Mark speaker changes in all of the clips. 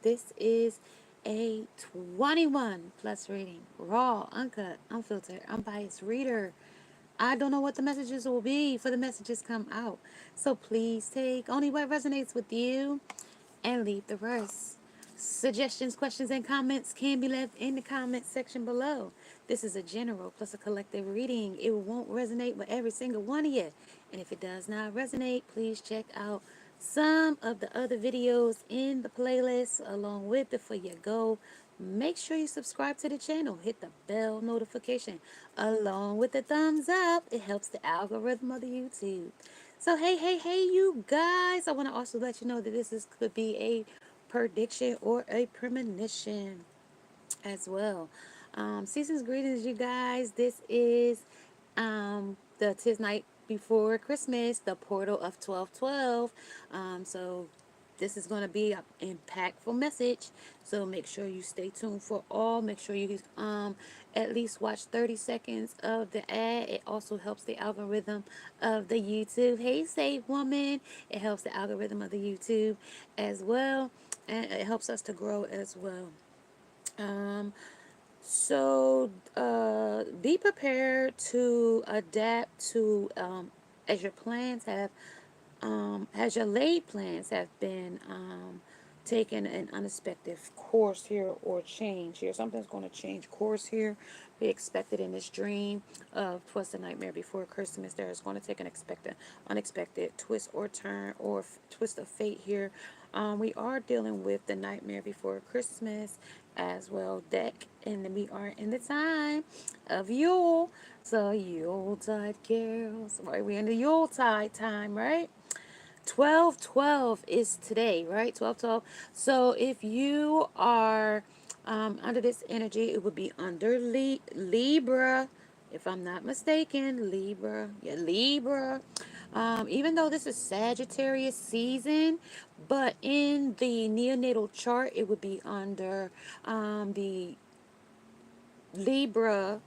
Speaker 1: This is a 21 plus reading. Raw, uncut, unfiltered, unbiased reader. I don't know what the messages will be for the messages come out. So please take only what resonates with you and leave the rest. Suggestions, questions, and comments can be left in the comment section below. This is a general plus a collective reading. It won't resonate with every single one of you. And if it does not resonate, please check out some of the other videos in the playlist along with Before You Go. Make sure you subscribe to the channel. Hit the bell notification along with the thumbs up. It helps the algorithm of the YouTube. So hey, you guys! I want to also let you know that could be a prediction or a premonition as well. Season's greetings, you guys. This is the tis night before Christmas, the portal of 1212. So this is going to be an impactful message. So make sure you stay tuned for all. Make sure you at least watch 30 seconds of the ad. It also helps the algorithm of the YouTube. Hey, Save Woman. It helps the algorithm of the YouTube as well. And it helps us to grow as well. Um, be prepared to adapt to as your plans have as your laid plans have been taken an unexpected course here or change here. Something's going to change course here. Be expected in this dream of Twas the Nightmare Before Christmas. There is going to take an unexpected twist or turn or twist of fate here. We are dealing with the Nightmare Before Christmas as well deck, and we are in the time of Yule. So Yuletide carols, right? We're in the Yuletide time, right? 12/12 is today, right? 12/12. So if you are under this energy, it would be under Libra, if I'm not mistaken. Libra, yeah, Libra. Even though this is Sagittarius season, but in the neonatal chart, it would be under the Libra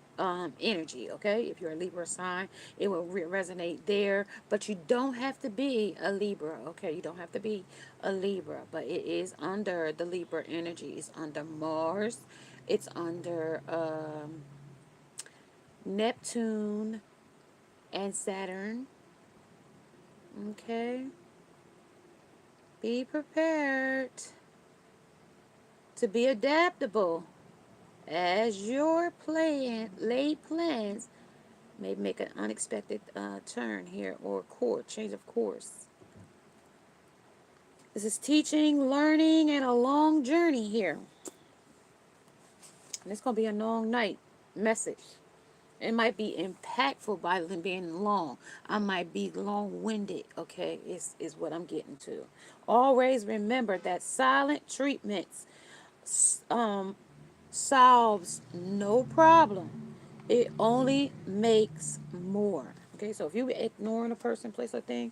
Speaker 1: energy, okay? If you're a Libra sign, it will resonate there, but you don't have to be a Libra, okay? You don't have to be a Libra, but it is under the Libra energy. It's under Mars. It's under Neptune and Saturn, okay? Be prepared to be adaptable as your laid plans may make an unexpected turn here or change of course. This is teaching, learning, and a long journey here. And it's going to be a long night message. It might be impactful by being long. I might be long-winded, okay, is what I'm getting to. Always remember that silent treatments um, solves no problem. It only makes more. Okay, so if you ignoring a person, place, or thing,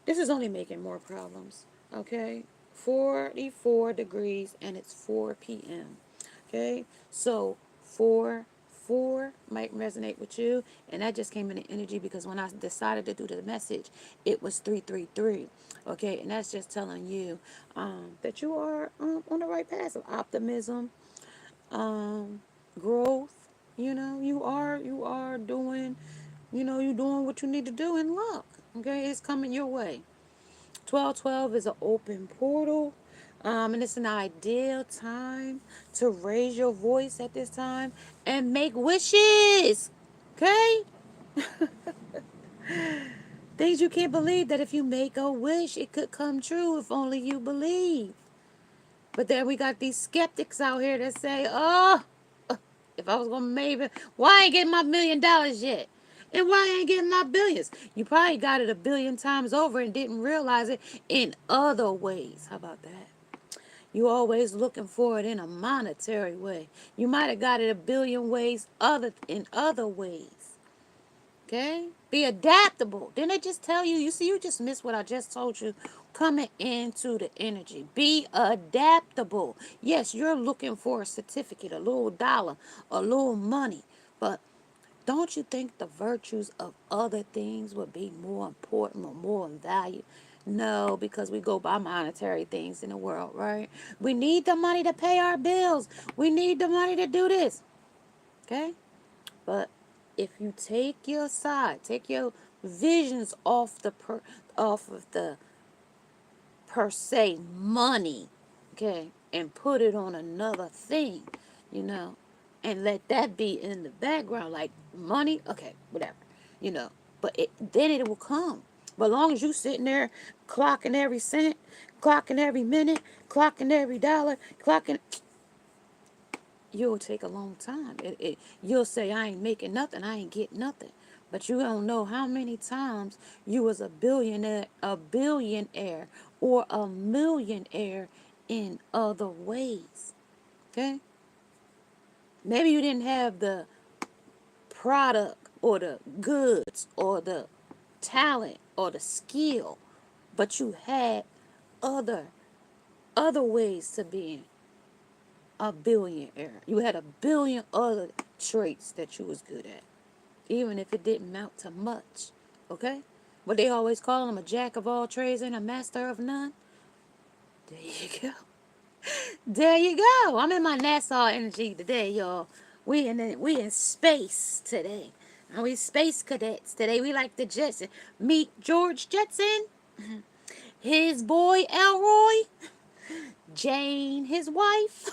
Speaker 1: this is only making more problems. Okay, 44 degrees and it's 4 p.m. Okay, so 4 might resonate with you, and that just came in the energy because when I decided to do the message, it was 333. Okay, and that's just telling you that you are on the right path of optimism, um, growth. You are doing, you're doing what you need to do in luck. Okay, it's coming your way. 12/12 is an open portal. And it's an ideal time to raise your voice at this time and make wishes. Okay? Things you can't believe that if you make a wish, it could come true if only you believe. But then we got these skeptics out here that say, oh, if I was going to maybe, why I ain't getting my $1 million yet? And why I ain't getting my billions? You probably got it a billion times over and didn't realize it in other ways. How about that? You always looking for it in a monetary way. You might have got it a billion ways in other ways. Okay? Be adaptable. Didn't I just tell you? You see, you just missed what I just told you coming into the energy. Be adaptable. Yes, you're looking for a certificate, a little dollar, a little money. But don't you think the virtues of other things would be more important or more valued No, because we go by monetary things in the world, right? We need the money to pay our bills. We need the money to do this. Okay? But if you take your side, take your visions off of the per se money, okay, and put it on another thing, you know, and let that be in the background, like money, okay, whatever, you know, but then it will come. But as long as you sitting there clocking every cent, clocking every minute, clocking every dollar, clocking, you'll take a long time. You'll say, I ain't making nothing, I ain't getting nothing. But you don't know how many times you was a billionaire or a millionaire in other ways. Okay? Maybe you didn't have the product or the goods or the talent or the skill, but you had other other ways to being a billionaire. You had a billion other traits that you was good at, even if it didn't amount to much. Okay? But they always call him a jack of all trades and a master of none. There you go. There you go. I'm in my NASA energy today, y'all. We in space today. And we space cadets today. We like the Jetson. Meet George Jetson, his boy Elroy, Jane, his wife.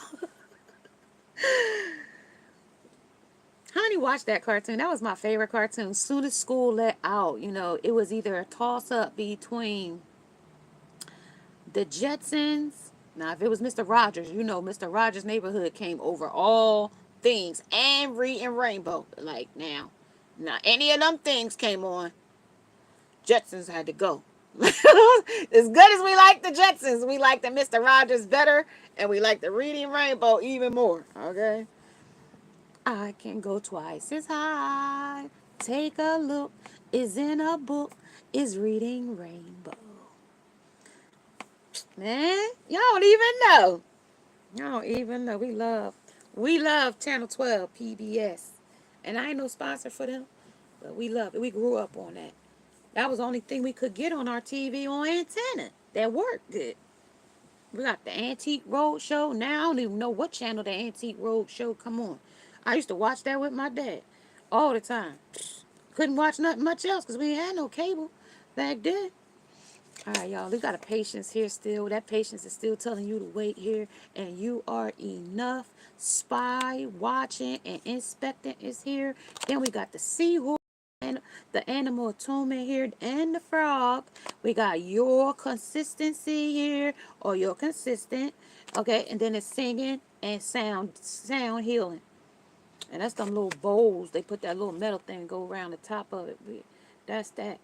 Speaker 1: Honey watched that cartoon. That was my favorite cartoon. Soon as school let out, it was either a toss up between the Jetsons. Now, if it was Mr. Rogers, Mr. Rogers' Neighborhood came over all things and reading Rainbow. Like now any of them things came on, Jetsons had to go. As good as we like the Jetsons, we like the Mr. Rogers better, and we like the Reading Rainbow even more. Okay. I can go twice as high. Take a look. Is in a book. Is reading Rainbow. Man, y'all don't even know. Y'all don't even know. We love Channel 12 PBS. And I ain't no sponsor for them, but we love it. We grew up on that. That was the only thing we could get on our TV on antenna that worked good. We got the Antique Road Show. Now I don't even know what channel the Antique Road Show come on. I used to watch that with my dad all the time. Couldn't watch nothing much else because we ain't had no cable back then. All right, y'all. We got a patience here still. That patience is still telling you to wait here, and you are enough. Spy, watching, and inspecting is here. Then we got the seahorse and the animal attunement here, and the frog. We got your consistency here, or your consistent. Okay, and then it's singing and sound healing. And that's them little bowls. They put that little metal thing go around the top of it. That's that.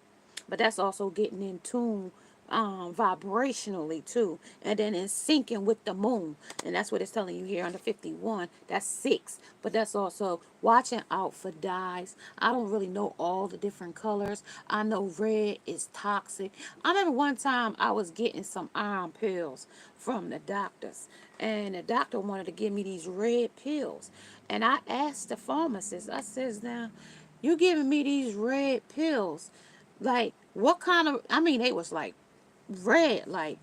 Speaker 1: But that's also getting in tune vibrationally too. And then in syncing with the moon. And that's what it's telling you here under 51. That's 6. But that's also watching out for dyes. I don't really know all the different colors. I know red is toxic. I remember one time I was getting some iron pills from the doctors. And the doctor wanted to give me these red pills. And I asked the pharmacist, I says, now, you giving me these red pills. Like, what kind of, I mean, they was like red, like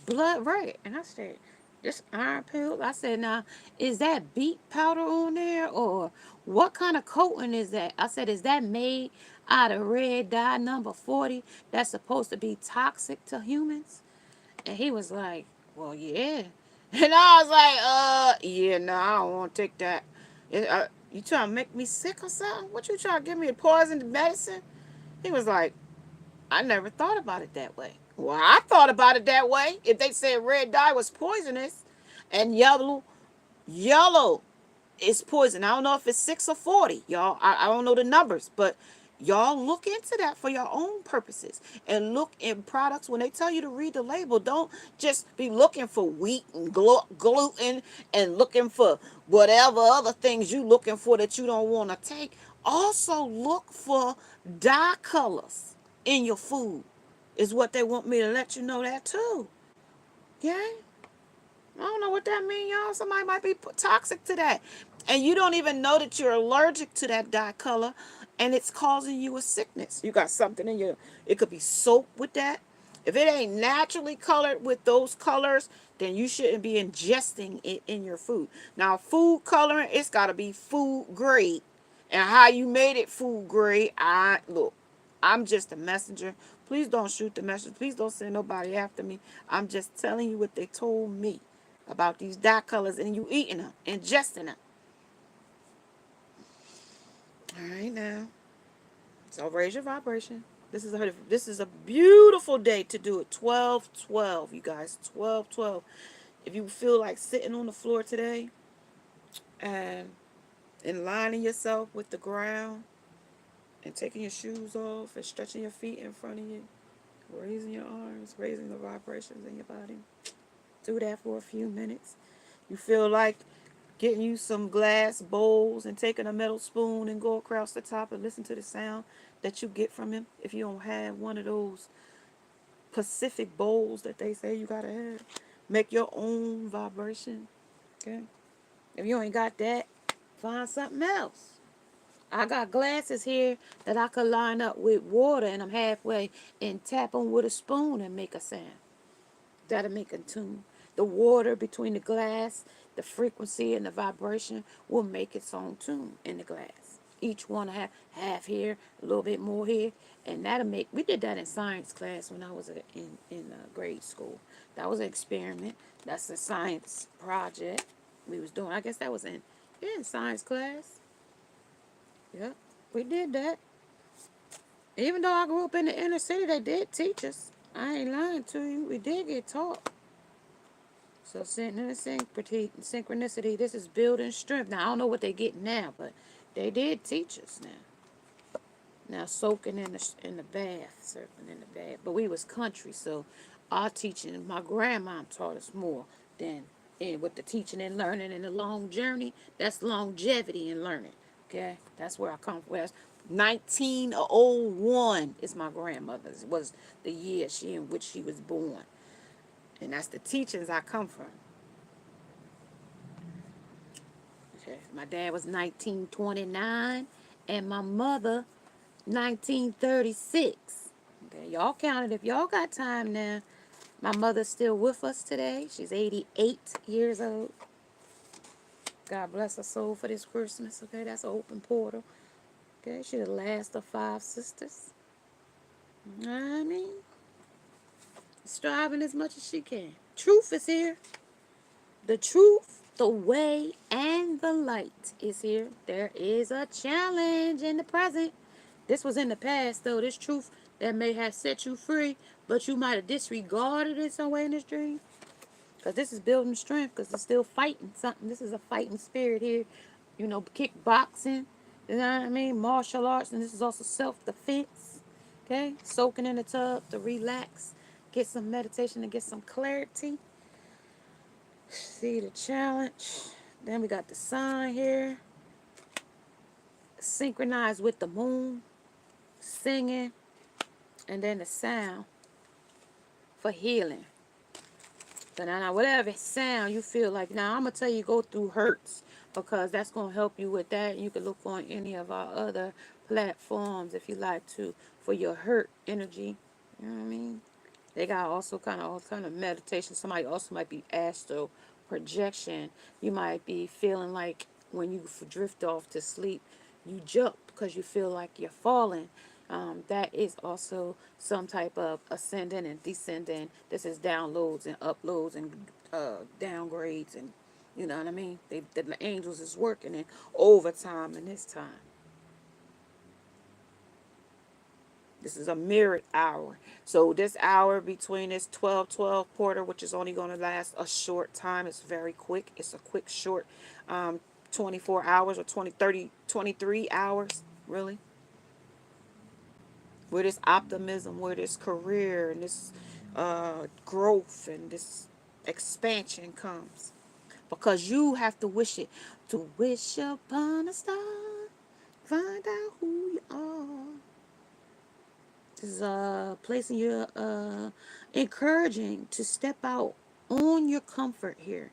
Speaker 1: blood red. And I said, this iron pill? I said, now, is that beet powder on there? Or what kind of coating is that? I said, is that made out of red dye number 40 that's supposed to be toxic to humans? And he was like, well, yeah. And I was like, yeah, no, I don't want to take that. You trying to make me sick or something? What you trying to give me a poison medicine? He was like, I never thought about it that way. Well, I thought about it that way. If they said red dye was poisonous and yellow is poison. I don't know if it's 6 or 40, y'all. I don't know the numbers, but y'all look into that for your own purposes and look in products. When they tell you to read the label, don't just be looking for wheat and gluten and looking for whatever other things you looking for that you don't want to take. Also look for dye colors in your food is what they want me to let you know that too. Yeah. I don't know what that means, y'all. Somebody might be toxic to that. And you don't even know that you're allergic to that dye color and it's causing you a sickness. You got something in your, it could be soap with that. If it ain't naturally colored with those colors, then you shouldn't be ingesting it in your food. Now, food coloring, it's got to be food grade. And how you made it food grade, look, I'm just a messenger. Please don't shoot the message. Please don't send nobody after me. I'm just telling you what they told me about these dye colors, and you eating them, ingesting them. All right, now. So raise your vibration. This is a beautiful day to do it. 12-12, you guys. 12-12. If you feel like sitting on the floor today and aligning yourself with the ground and taking your shoes off and stretching your feet in front of you, raising your arms, raising the vibrations in your body. Do that for a few minutes. You feel like getting you some glass bowls and taking a metal spoon and go across the top and listen to the sound that you get from him. If you don't have one of those Pacific bowls that they say you gotta have, make your own vibration. Okay. If you ain't got that, find something else. I got glasses here that I could line up with water, and I'm halfway and tap them with a spoon and make a sound. That'll make a tune. The water between the glass, the frequency and the vibration will make its own tune in the glass. Each one have half here, a little bit more here, and that'll make. We did that in science class when I was in grade school. That was an experiment. That's a science project we was doing. I guess that was in science class. Yep, we did that. Even though I grew up in the inner city, they did teach us. I ain't lying to you. We did get taught. So sitting in the synchronicity, this is building strength. Now I don't know what they get now, but they did teach us now. Now soaking in the bath, surfing in the bath. But we was country, so our teaching, my grandma taught us more than with the teaching and learning and the long journey. That's longevity in learning. Okay, that's where I come from. That's 1901 is my grandmother's. Was the year in which she was born, and that's the teachings I come from. Okay. My dad was 1929 and my mother 1936. Okay, y'all count it if y'all got time now. My mother's still with us today. She's 88 years old. God bless her soul for this Christmas. Okay, that's an open portal. Okay, she's the last of 5 sisters. I mean, striving as much as she can. Truth is here. The truth, the way, and the light is here. There is a challenge in the present. This was in the past, though. This truth that may have set you free, but you might have disregarded it some way in this dream. Because this is building strength, because it's still fighting something. This is a fighting spirit here. You know, kickboxing, you know what I mean? Martial arts, and this is also self-defense. Okay? Soaking in the tub to relax, get some meditation, and get some clarity. See the challenge. Then we got the sign here. Synchronized with the moon. Singing. And then the sound for healing. So now whatever sound you feel like. Now I'm going to tell you go through Hertz. Because that's going to help you with that. You can look on any of our other platforms if you like to. For your hurt energy. You know what I mean? They got also all kind of meditation. Somebody also might be astral projection. You might be feeling like when you drift off to sleep, you jump because you feel like you're falling. That is also some type of ascending and descending. This is downloads and uploads and downgrades, and you know what I mean. The angels is working in overtime in this time. This is a mirrored hour. So this hour between this 12-12 portal, which is only going to last a short time, it's very quick. It's a quick, short 24 hours or 20, 30, 23 hours, really. Where this optimism, where this career and this growth and this expansion comes. Because you have to wish it. To wish upon a star, find out who you are. Is placing you encouraging to step out on your comfort here.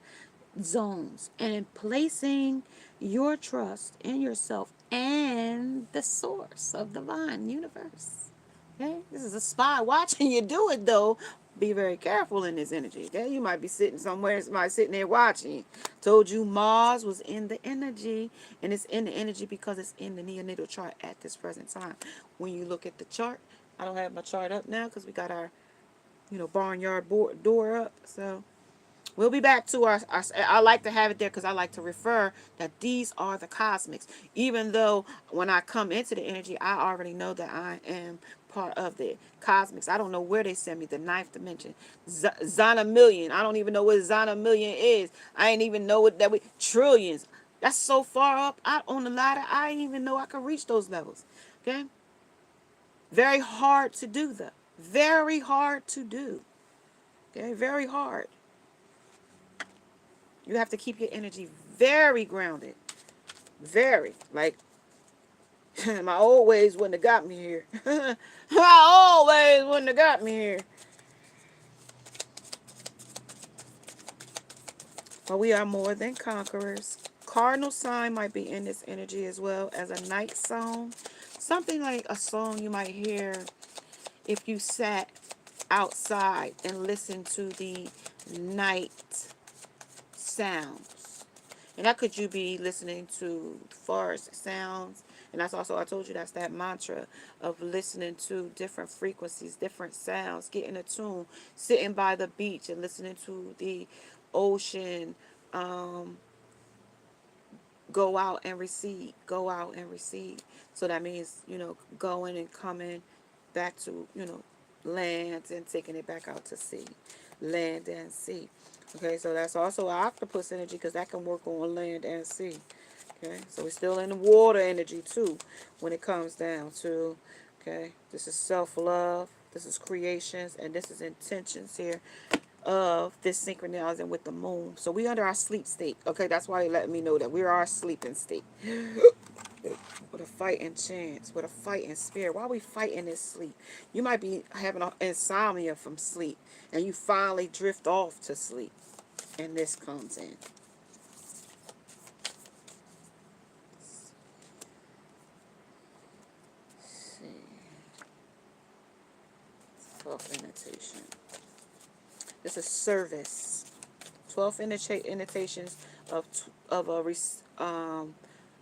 Speaker 1: zones, and in placing your trust in yourself and the source of divine universe. Okay, this is a spy watching you do it, though. Be very careful in this energy. Okay, you might be sitting somewhere, somebody sitting there watching you. Told you Mars was in the energy, and it's in the energy because it's in the neonatal chart at this present time. When you look at the chart, I don't have my chart up now because we got our, barnyard door up. So we'll be back to our I like to have it there because I like to refer that these are the cosmics. Even though when I come into the energy, I already know that I am part of the cosmics. I don't know where they send me, the ninth dimension. Zana million. I don't even know what Zana million is. I ain't even know what that we trillions. That's so far up out on the ladder, I didn't even know I could reach those levels. Okay? Very hard to do though. Very hard to do. Okay, very hard. You have to keep your energy very grounded. Very. Like, my old ways wouldn't have got me here. My old ways wouldn't have got me here. But we are more than conquerors. Cardinal sign might be in this energy as well as a night song. Something like a song you might hear if you sat outside and listened to the night sounds. And that could you be listening to forest sounds. And that's also, I told you, that's that mantra of listening to different frequencies, different sounds, getting attuned, sitting by the beach and listening to the ocean go out and recede, go out and recede. So that means, going and coming back to, land and taking it back out to sea, land and sea. Okay, so that's also octopus energy because that can work on land and sea. Okay, so we're still in the water energy too when it comes down to, okay, this is self-love, this is creations, and this is intentions here of this synchronizing with the moon. So we under our sleep state. Okay, that's why you're letting me know that we're our sleeping state. With a fighting chance, with a fighting spirit. Why are we fighting this sleep? You might be having an insomnia from sleep, and you finally drift off to sleep, and this comes in. Let's see. 12th invitation. This is service. 12 invitations of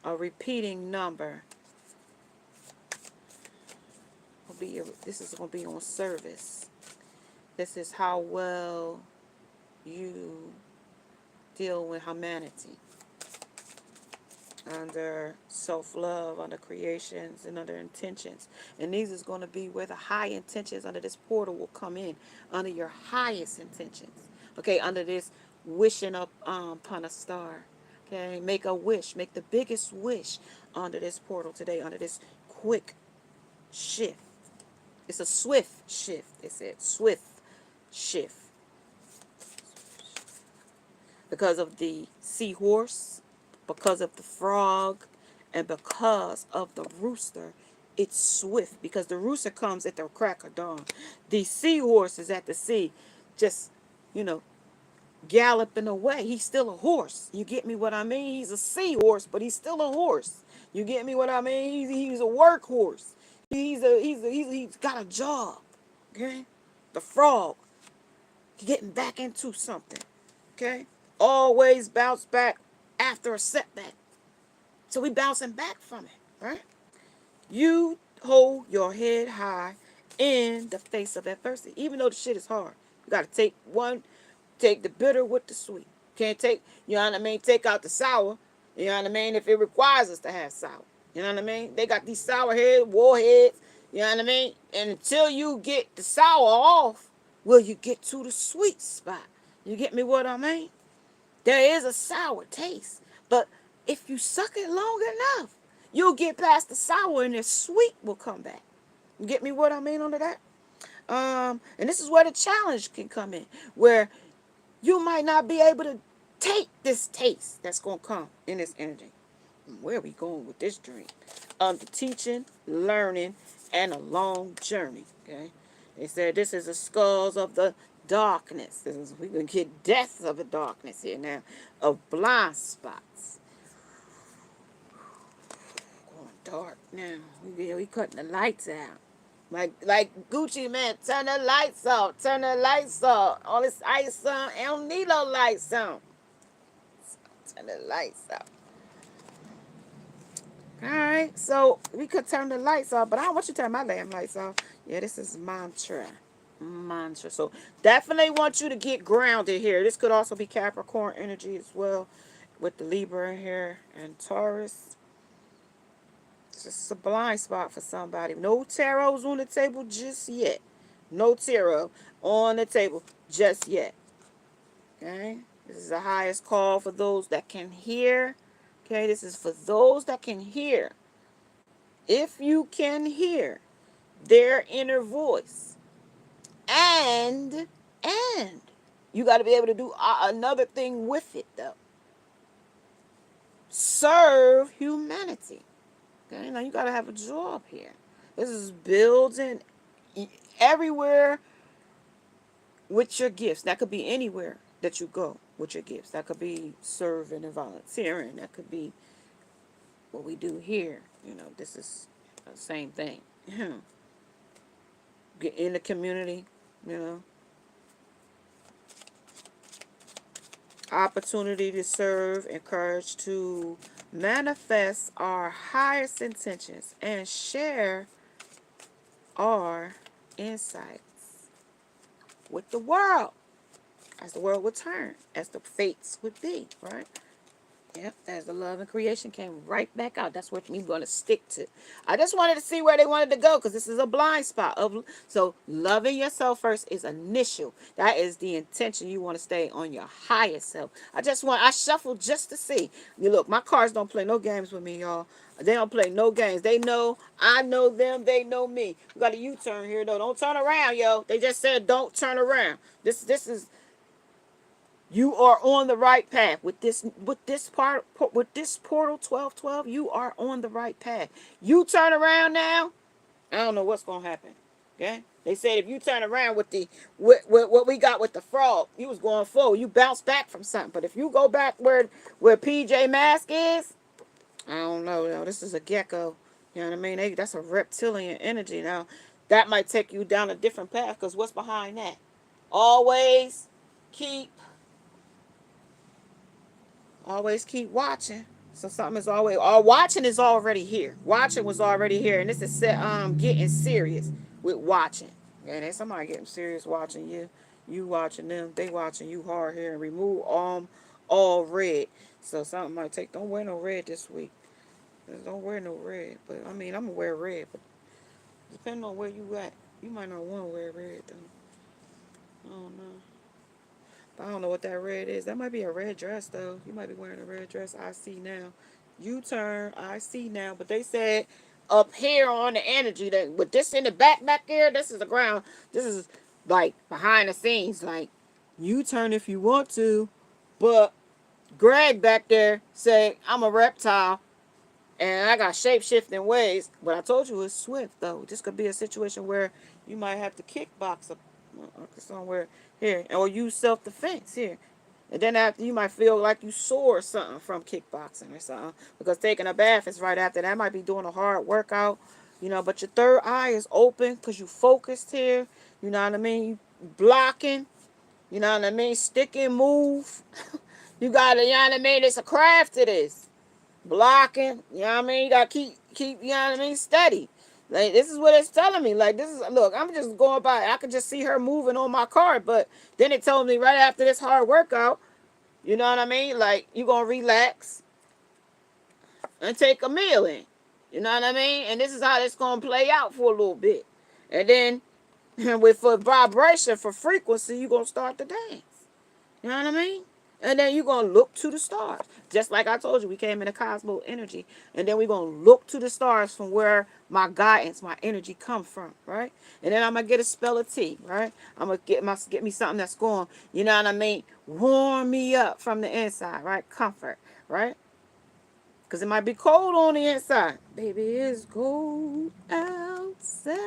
Speaker 1: a repeating number. This is going to be on service. This is how well you deal with humanity. Under self-love, under creations, and under intentions. And these is going to be where the high intentions under this portal will come in. Under your highest intentions. Okay, under this wishing up upon a star. Okay, make a wish. Make the biggest wish under this portal today. Under this quick shift. It's a swift shift. It said swift shift. Because of the seahorse, because of the frog, and because of the rooster, it's swift. Because the rooster comes at the crack of dawn. The seahorse is at the sea, just, galloping away. He's still a horse. You get me what I mean? He's a seahorse, but he's still a horse. You get me what I mean? He's a workhorse. He's got a job. Okay? The frog, getting back into something. Okay? Always bounce back after a setback. So we bouncing back from it, right? You hold your head high in the face of adversity. Even though the shit is hard. You got to take the bitter with the sweet. Can't take, take out the sour. You know what I mean? If it requires us to have sour. You know what I mean? They got these sour heads, warheads. You know what I mean? And until you get the sour off, will you get to the sweet spot? You get me what I mean? There is a sour taste. But if you suck it long enough, you'll get past the sour and the sweet will come back. You get me what I mean under that? And this is where the challenge can come in. Where you might not be able to take this taste that's going to come in this energy. Where are we going with this dream? The teaching, learning, and a long journey. Okay. They said this is the skulls of the darkness. We're going to get depths of the darkness here now, of blind spots. Going dark now. We cutting the lights out. Like Gucci, man, turn the lights off. Turn the lights off. All this ice on. I don't need no lights on. Turn the lights off. Alright, so we could turn the lights off, but I don't want you to turn my damn lights off. Yeah, this is mantra. Mantra. So definitely want you to get grounded here. This could also be Capricorn energy as well, with the Libra in here and Taurus. It's just a blind spot for somebody. No tarots on the table just yet. No tarot on the table just yet. Okay? This is the highest call for those that can hear. Okay, this is for those that can hear. If you can hear their inner voice, and you got to be able to do another thing with it, though. Serve humanity. Okay, now you got to have a job here. This is building everywhere with your gifts. That could be anywhere that you go with your gifts. That could be serving and volunteering. That could be what we do here. This is the same thing. Get in the community, Opportunity to serve, encourage to manifest our highest intentions and share our insights with the world, as the world would turn, as the fates would be, right? Yep, as the love and creation came right back out. That's what we're going to stick to. I just wanted to see where they wanted to go, because this is a blind spot. So loving yourself first is initial. That is the intention. You want to stay on your highest self. I shuffled just to see. You look, my cards don't play no games with me, y'all. They don't play no games. They know, I know them, they know me. We got a U-turn here, though. Don't turn around, yo. They just said don't turn around. This is... You are on the right path with this portal 1212. You are on the right path. You turn around now, I don't know what's gonna happen. Okay, they said if you turn around with what we got with the frog, you was going forward. You bounce back from something. But if you go back where PJ Mask is, I don't know. This is a gecko. You know what I mean? That's a reptilian energy. Now that might take you down a different path, because what's behind that? Always keep watching. So something is always, watching is already here. Watching was already here, and this is getting serious with watching. And then somebody getting serious watching you. You watching them. They watching you hard here, and remove all red. So something might take. Don't wear no red this week. Don't wear no red. But I mean, I'm gonna wear red. But depending on where you at, you might not want to wear red though. I don't know. I don't know what that red is. That might be a red dress, though. You might be wearing a red dress. I see now. U-turn. I see now. But they said up here on the energy, that with this in the back there, this is the ground. This is like behind the scenes. Like, U-turn if you want to. But Greg back there say, I'm a reptile. And I got shape-shifting ways. But I told you it's swift, though. This could be a situation where you might have to kickbox somewhere here, or use self-defense here. And then after, you might feel like you sore or something from kickboxing or something, because taking a bath is right after that. Might be doing a hard workout, but your third eye is open because you focused here. You know what I mean? You blocking, you know what I mean? Stick and move. You gotta, you know what I mean? It's a craft to this. Blocking, you know what I mean? You gotta keep, you know what I mean, steady. Like, this is what it's telling me. Like, this is, look, I'm just going by. I could just see her moving on my card, but then it told me right after this hard workout, you know what I mean? Like, you going to relax and take a meal in. You know what I mean? And this is how it's going to play out for a little bit. And then, for vibration, for frequency, you're going to start to dance. You know what I mean? And then you're going to look to the stars. Just like I told you, we came in a cosmos energy. And then we're going to look to the stars from where my guidance, my energy come from, right? And then I'm going to get a spell of tea, right? I'm going to get me something that's going, you know what I mean, warm me up from the inside, right? Comfort, right?
Speaker 2: Because it might be cold on the inside. Baby, it's cold outside.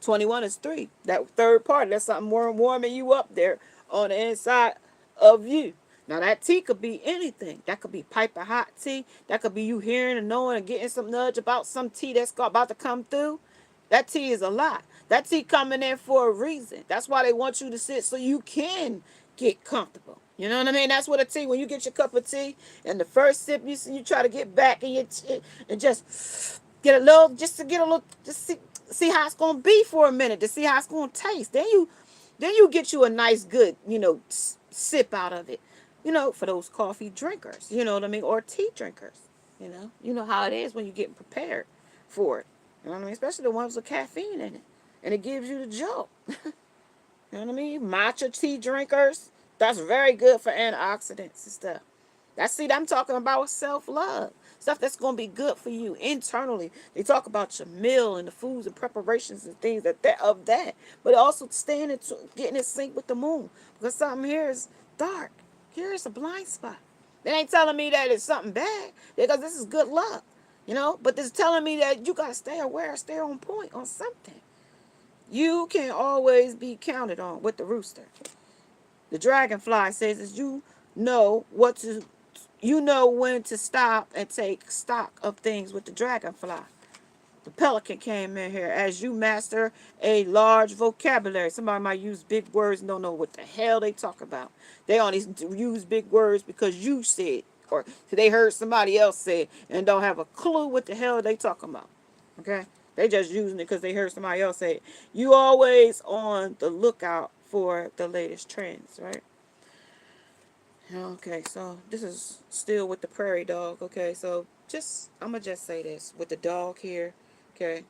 Speaker 2: 21 is 3. That third part, that's something warming you up there on the inside of you. Now, that tea could be anything. That could be piping hot tea. That could be you hearing and knowing and getting some nudge about some tea that's about to come through. That tea is a lot. That tea coming in for a reason. That's why they want you to sit so you can get comfortable. You know what I mean? That's what a tea. When you get your cup of tea and the first sip, you try to get back and and just get a little, just to get a little, just see how it's gonna be for a minute, to see how it's gonna taste. Then you get you a nice good sip out of it. For those coffee drinkers. You know what I mean, or tea drinkers. You know how it is when you're getting prepared for it. You know what I mean? Especially the ones with caffeine in it. And it gives you the jolt. You know what I mean? Matcha tea drinkers. That's very good for antioxidants and stuff. I'm talking about self-love. Stuff that's going to be good for you internally. They talk about your meal and the foods and preparations and things of that. But also staying into getting in sync with the moon. Because something here is dark. Here is a blind spot. They ain't telling me that it's something bad. Because this is good luck. But it's telling me that you got to stay aware, stay on point on something. You can always be counted on with the rooster. The dragonfly says is you know when to stop and take stock of things with the dragonfly. The pelican came in here as you master a large vocabulary. Somebody might use big words and don't know what the hell they talk about. They only use big words because you said or they heard somebody else say it and don't have a clue what the hell they talking about. Okay? They just using it because they heard somebody else say it. You always on the lookout for the latest trends, right? Okay, so this is still with the prairie dog. Okay, so I'm gonna just say this with the dog here. Okay,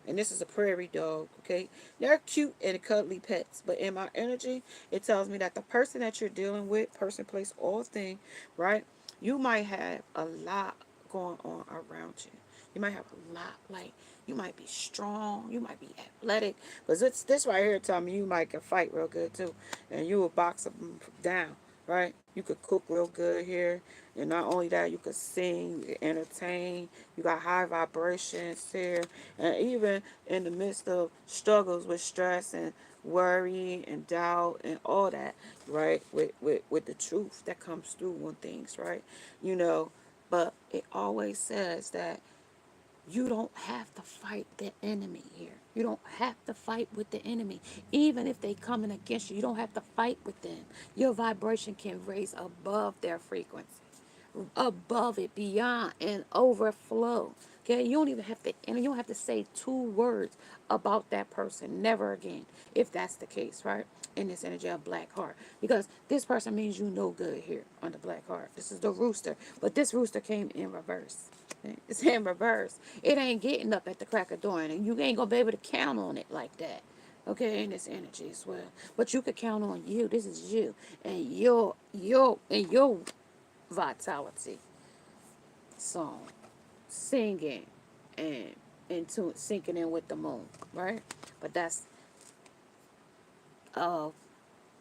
Speaker 2: and this is a prairie dog. Okay, they're cute and cuddly pets, but in my energy, it tells me that the person that you're dealing with, person, place, or thing, right? You might have a lot going on around you. You might have a lot, like you might be strong, you might be athletic, because it's this right here telling me you might can fight real good too, and you will box them down, right? You could cook real good here. And not only that, you could sing, entertain. You got high vibrations here. And even in the midst of struggles with stress and worry and doubt and all that, right? With the truth that comes through on things, right? You know, but it always says that you don't have to fight the enemy here. You don't have to fight with the enemy. Even if they coming against you, you don't have to fight with them. Your vibration can raise above their frequency, above it, beyond, and overflow. Okay, you don't even have to, and you don't have to say 2 words about that person. Never again, if that's the case, right? In this energy of black heart, because this person means you no good here on the black heart. This is the rooster, but this rooster came in reverse. Okay? It's in reverse. It ain't getting up at the crack of dawn, and you ain't gonna be able to count on it like that. Okay, in this energy as well. But you could count on you. This is you and your vitality song, singing, and into sinking in with the moon, right? But that's uh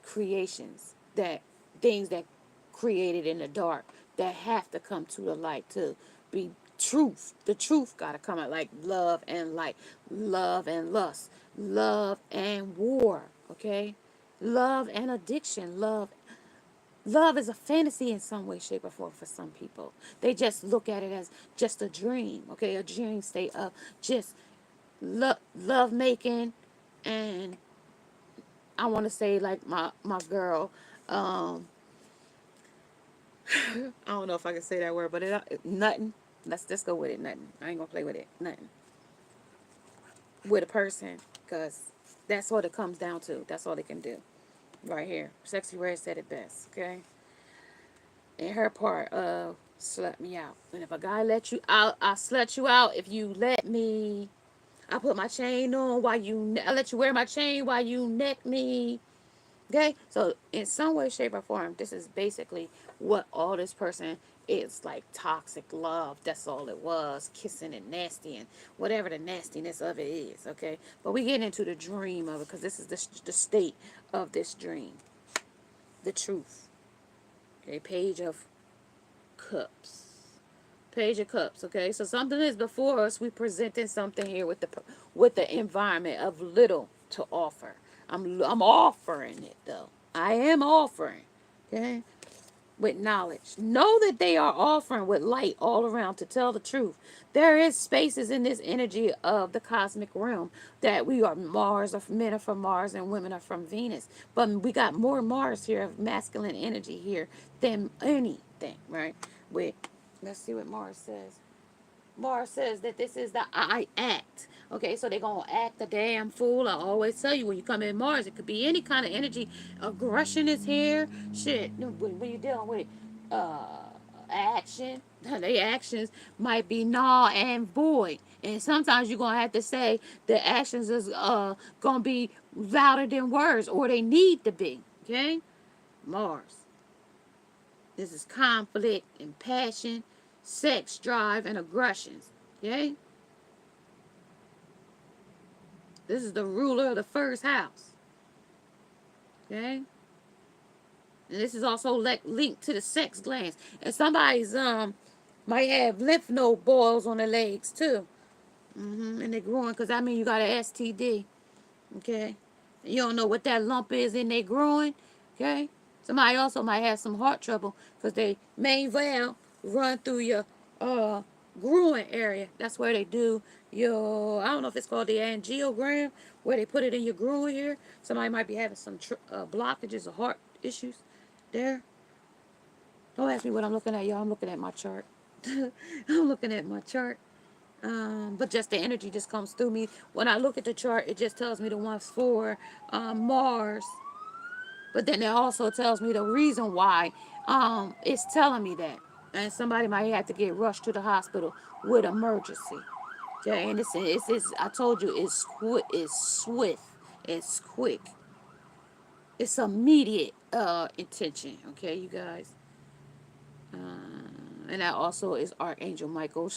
Speaker 2: creations, that things that created in the dark that have to come to the light to be truth. The truth got to come out, like love and light, love and lust, love and war. Okay, love and addiction, love is a fantasy in some way, shape, or form for some people. They just look at it as just a dream, okay? A dream state of just love making. And I want to say, like my girl, um, I don't know if I can say that word, but nothing. Let's just go with it. Nothing. I ain't gonna play with it. Nothing with a person, because that's what it comes down to. That's all they can do, right here. Sexy Red said it best. Okay. In her part of slut me out. And if a guy let you out, I slut you out. If you let me, I put my chain on while I let you wear my chain while you neck me. Okay? So in some way, shape, or form, this is basically what all this person is, like toxic love. That's all it was. Kissing and nasty and whatever the nastiness of it is. Okay? But we get into the dream of it, because this is the state of this dream. The truth. Okay? Page of Cups.
Speaker 1: Page of Cups. Okay, so something is before us. We presenting something here with the environment of little to offer. I'm offering it though. I am offering. Okay, with knowledge. Know that they are offering with light all around to tell the truth. There is spaces in this energy of the cosmic realm that we are Mars, or men are from Mars and women are from Venus. But we got more Mars here of masculine energy here than anything, right? With let's see what Mars says. Mars says that this is the I act. Okay, so they're gonna act a damn fool. I always tell you when you come in Mars, it could be any kind of energy. Aggression is here. Shit, when you're dealing with action, their actions might be null and void. And sometimes you're gonna have to say the actions is gonna be louder than words, or they need to be. Okay, Mars. This is conflict and passion, sex drive, and aggressions. Okay? This is the ruler of the first house. Okay? And this is also linked to the sex glands. And somebody's might have lymph node boils on their legs too. And they're growing because I mean you got an STD. Okay? And you don't know what that lump is in their growing. Okay? Somebody also might have some heart trouble because they main valve run through your uh groin area. That's where they do your, I don't know if it's called the angiogram, where they put it in your groin here. Somebody might be having some blockages or heart issues there. Don't ask me what I'm looking at, y'all. I'm looking at my chart. I'm looking at my chart. But just the energy just comes through me. When I look at the chart, it just tells me the ones for Mars. But then it also tells me the reason why it's telling me that. And somebody might have to get rushed to the hospital with emergency. Yeah, and it's I told you, it's swift, it's quick, it's immediate intention. Okay, you guys. And that also is Archangel Michael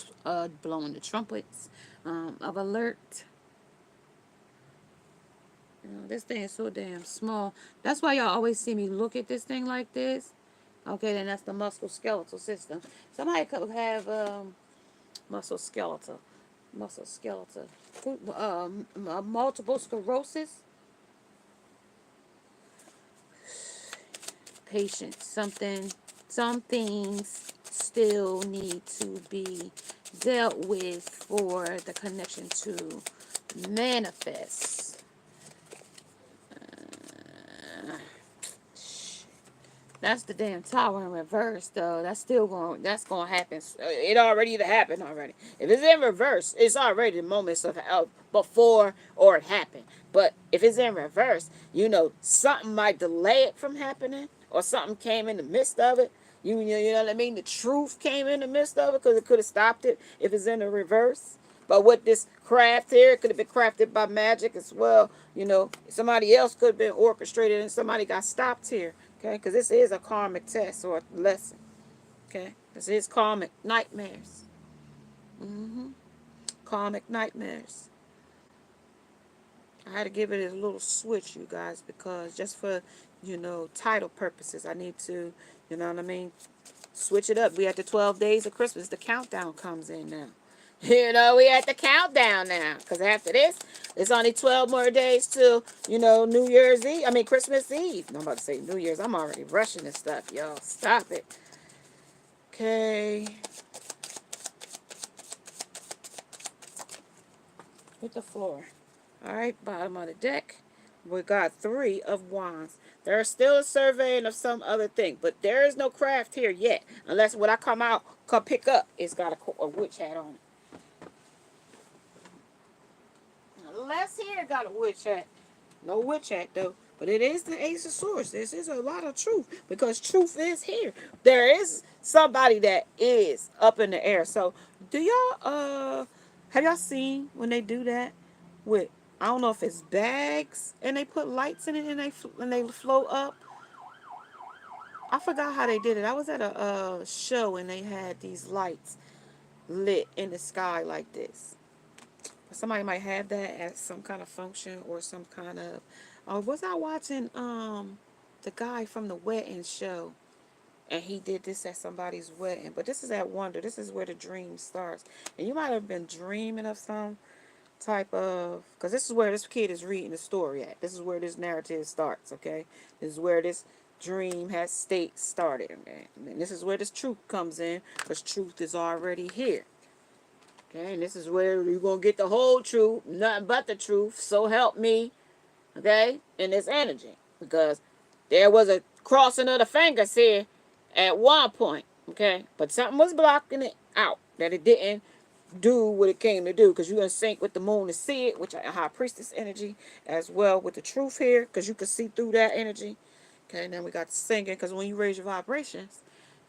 Speaker 1: blowing the trumpets of alert. This thing is so damn small. That's why y'all always see me look at this thing like this. Okay, then that's the musculoskeletal system. Somebody could have musculoskeletal, musculoskeletal, multiple sclerosis. Patience. Some things still need to be dealt with for the connection to manifest. That's the damn tower in reverse, though. That's gonna happen. It already happened already. If it's in reverse, it's already the moments of before or it happened. But if it's in reverse, something might delay it from happening, or something came in the midst of it. You know what I mean? The truth came in the midst of it because it could have stopped it if it's in the reverse. But with this craft here, it could have been crafted by magic as well. Somebody else could have been orchestrated and somebody got stopped here. Okay, because this is a karmic test or a lesson. Okay, this is karmic nightmares. Karmic nightmares. I had to give it a little switch, you guys, because just for, title purposes, I need to, you know what I mean, switch it up. We at the 12 days of Christmas. The countdown comes in now. We at the countdown now. Because after this, it's only 12 more days till, New Year's Eve. I mean, Christmas Eve. I'm about to say New Year's. I'm already rushing this stuff, y'all. Stop it. Okay. Hit the floor. All right, bottom of the deck. We got 3 of Wands. There's still a surveying of some other thing, but there is no craft here yet. Unless when I come pick up, it's got a witch hat on it. Unless here got a witch hat. No witch hat, though. But it is the Ace of Swords. This is a lot of truth, because truth is here. There is somebody that is up in the air. So, do y'all, have y'all seen when they do that with, I don't know if it's bags and they put lights in it and they float up? I forgot how they did it. I was at a show and they had these lights lit in the sky like this. Somebody might have that as some kind of function or some kind of. Was I watching the guy from the wedding show?
Speaker 2: And he did this at somebody's wedding. But this is at wonder. This is where the dream starts. And you might have been dreaming of some type of, because this is where this kid is reading the story at. This is where this narrative starts, okay? This is where this dream has started, okay? And this is where this truth comes in, because truth is already here. Okay, and this is where you're going to get the whole truth, nothing but the truth, so help me, okay, in this energy. Because there was a crossing of the fingers here at one point, okay? But something was blocking it out, that it didn't do what it came to do, because you're in sync with the moon to see it, which is a high priestess energy, as well with the truth here, because you can see through that energy. Okay, and then we got the singing, because when you raise your vibrations,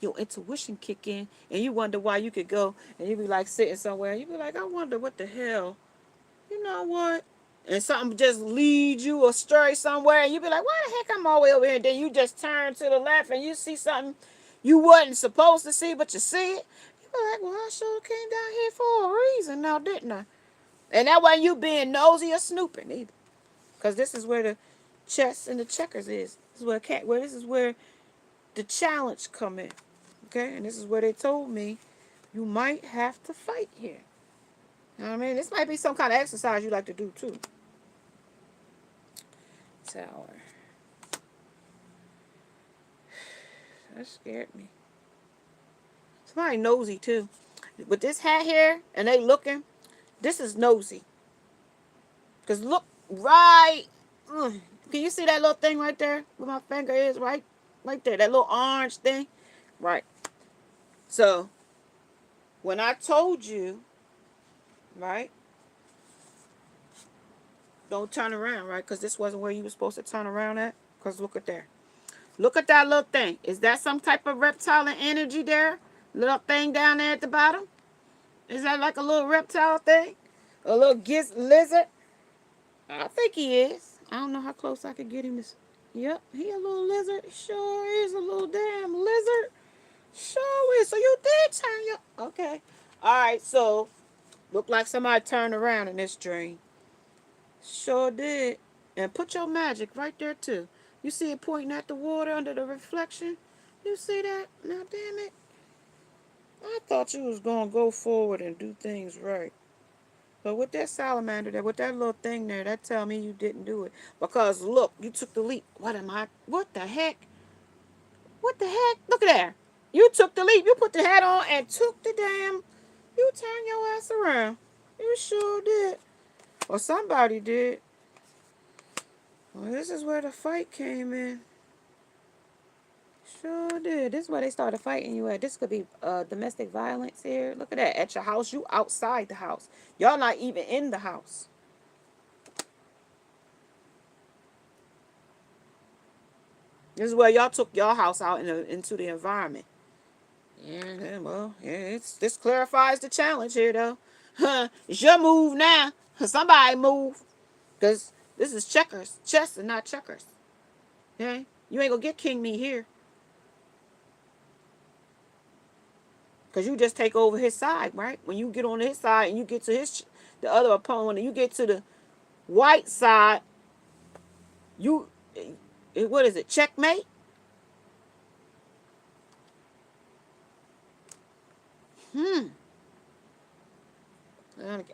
Speaker 2: your intuition kick in, and you wonder why you could go, and you be like sitting somewhere, and you be like, I wonder what the hell, you know what? And something just leads you astray somewhere, and you be like, why the heck I'm all the way over here? And then you just turn to the left, and you see something you wasn't supposed to see, but you see it. You be like, well, I sure came down here for a reason now, didn't I? And that wasn't you being nosy or snooping either. Because this is where the chess and the checkers is. This is where the challenge come in. Okay? And this is where they told me you might have to fight here. You know what I mean? This might be some kind of exercise you like to do too. Tower. That scared me. Somebody nosy too. With this hat here and they looking, this is nosy. Because look right. Can you see that little thing right there? Where my finger is, right? Right there. That little orange thing. Right. So, when I told you, right? Don't turn around, right? Because this wasn't where you were supposed to turn around at. Because look at there. Look at that little thing. Is that some type of reptile energy there? Little thing down there at the bottom? Is that like a little reptile thing? A little lizard? I think he is. I don't know how close I could get him to. Yep, he a little lizard. Sure is a little damn lizard. Sure is. So you did turn your. Okay. Alright, so look like somebody turned around in this dream. Sure did. And put your magic right there too. You see it pointing at the water under the reflection? You see that? Now damn it. I thought you was gonna go forward and do things right. But with that salamander there, with that little thing there, that tell me you didn't do it. Because look, you took the leap. What the heck? What the heck? Look at there. You took the leap. You put the hat on and took the damn. You turned your ass around. You sure did. Or somebody did. Well, this is where the fight came in. Sure did. This is where they started fighting you at. This could be domestic violence here. Look at that. At your house, you outside the house. Y'all not even in the house. This is where y'all took your house out into the environment. Yeah, well, yeah, this clarifies the challenge here, though. It's your move now. Somebody move. Because this is checkers. Chess and not checkers. Okay? You ain't gonna get King Me here. Because you just take over his side, right? When you get on his side and you get to the other opponent, and you get to the white side, what is it? Checkmate?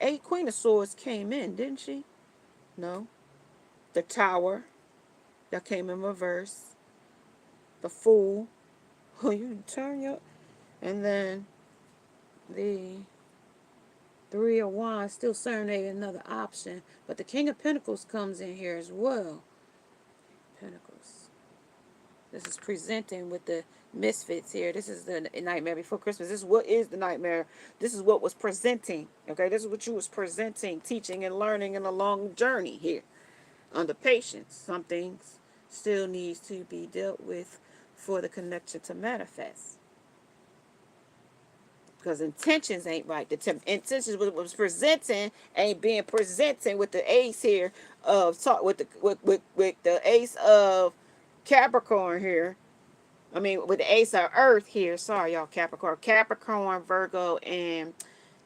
Speaker 2: A Queen of Swords came in, didn't she? No. The Tower. That came in reverse. The Fool. Oh, you turn your... And then the Three of Wands still serenade another option. But the King of Pentacles comes in here as well. Pentacles. This is presenting with the misfits here. This is the Nightmare Before Christmas. This is what is the nightmare. This is what was presenting. Okay, this is what you was presenting, teaching, and learning in a long journey here. Under patience, some things still needs to be dealt with for the connection to manifest. Because intentions ain't right. The intentions was presenting ain't being presenting with the ace here of with the ace of Capricorn here. I mean with the ace of Earth here. Sorry y'all, Capricorn, Virgo, and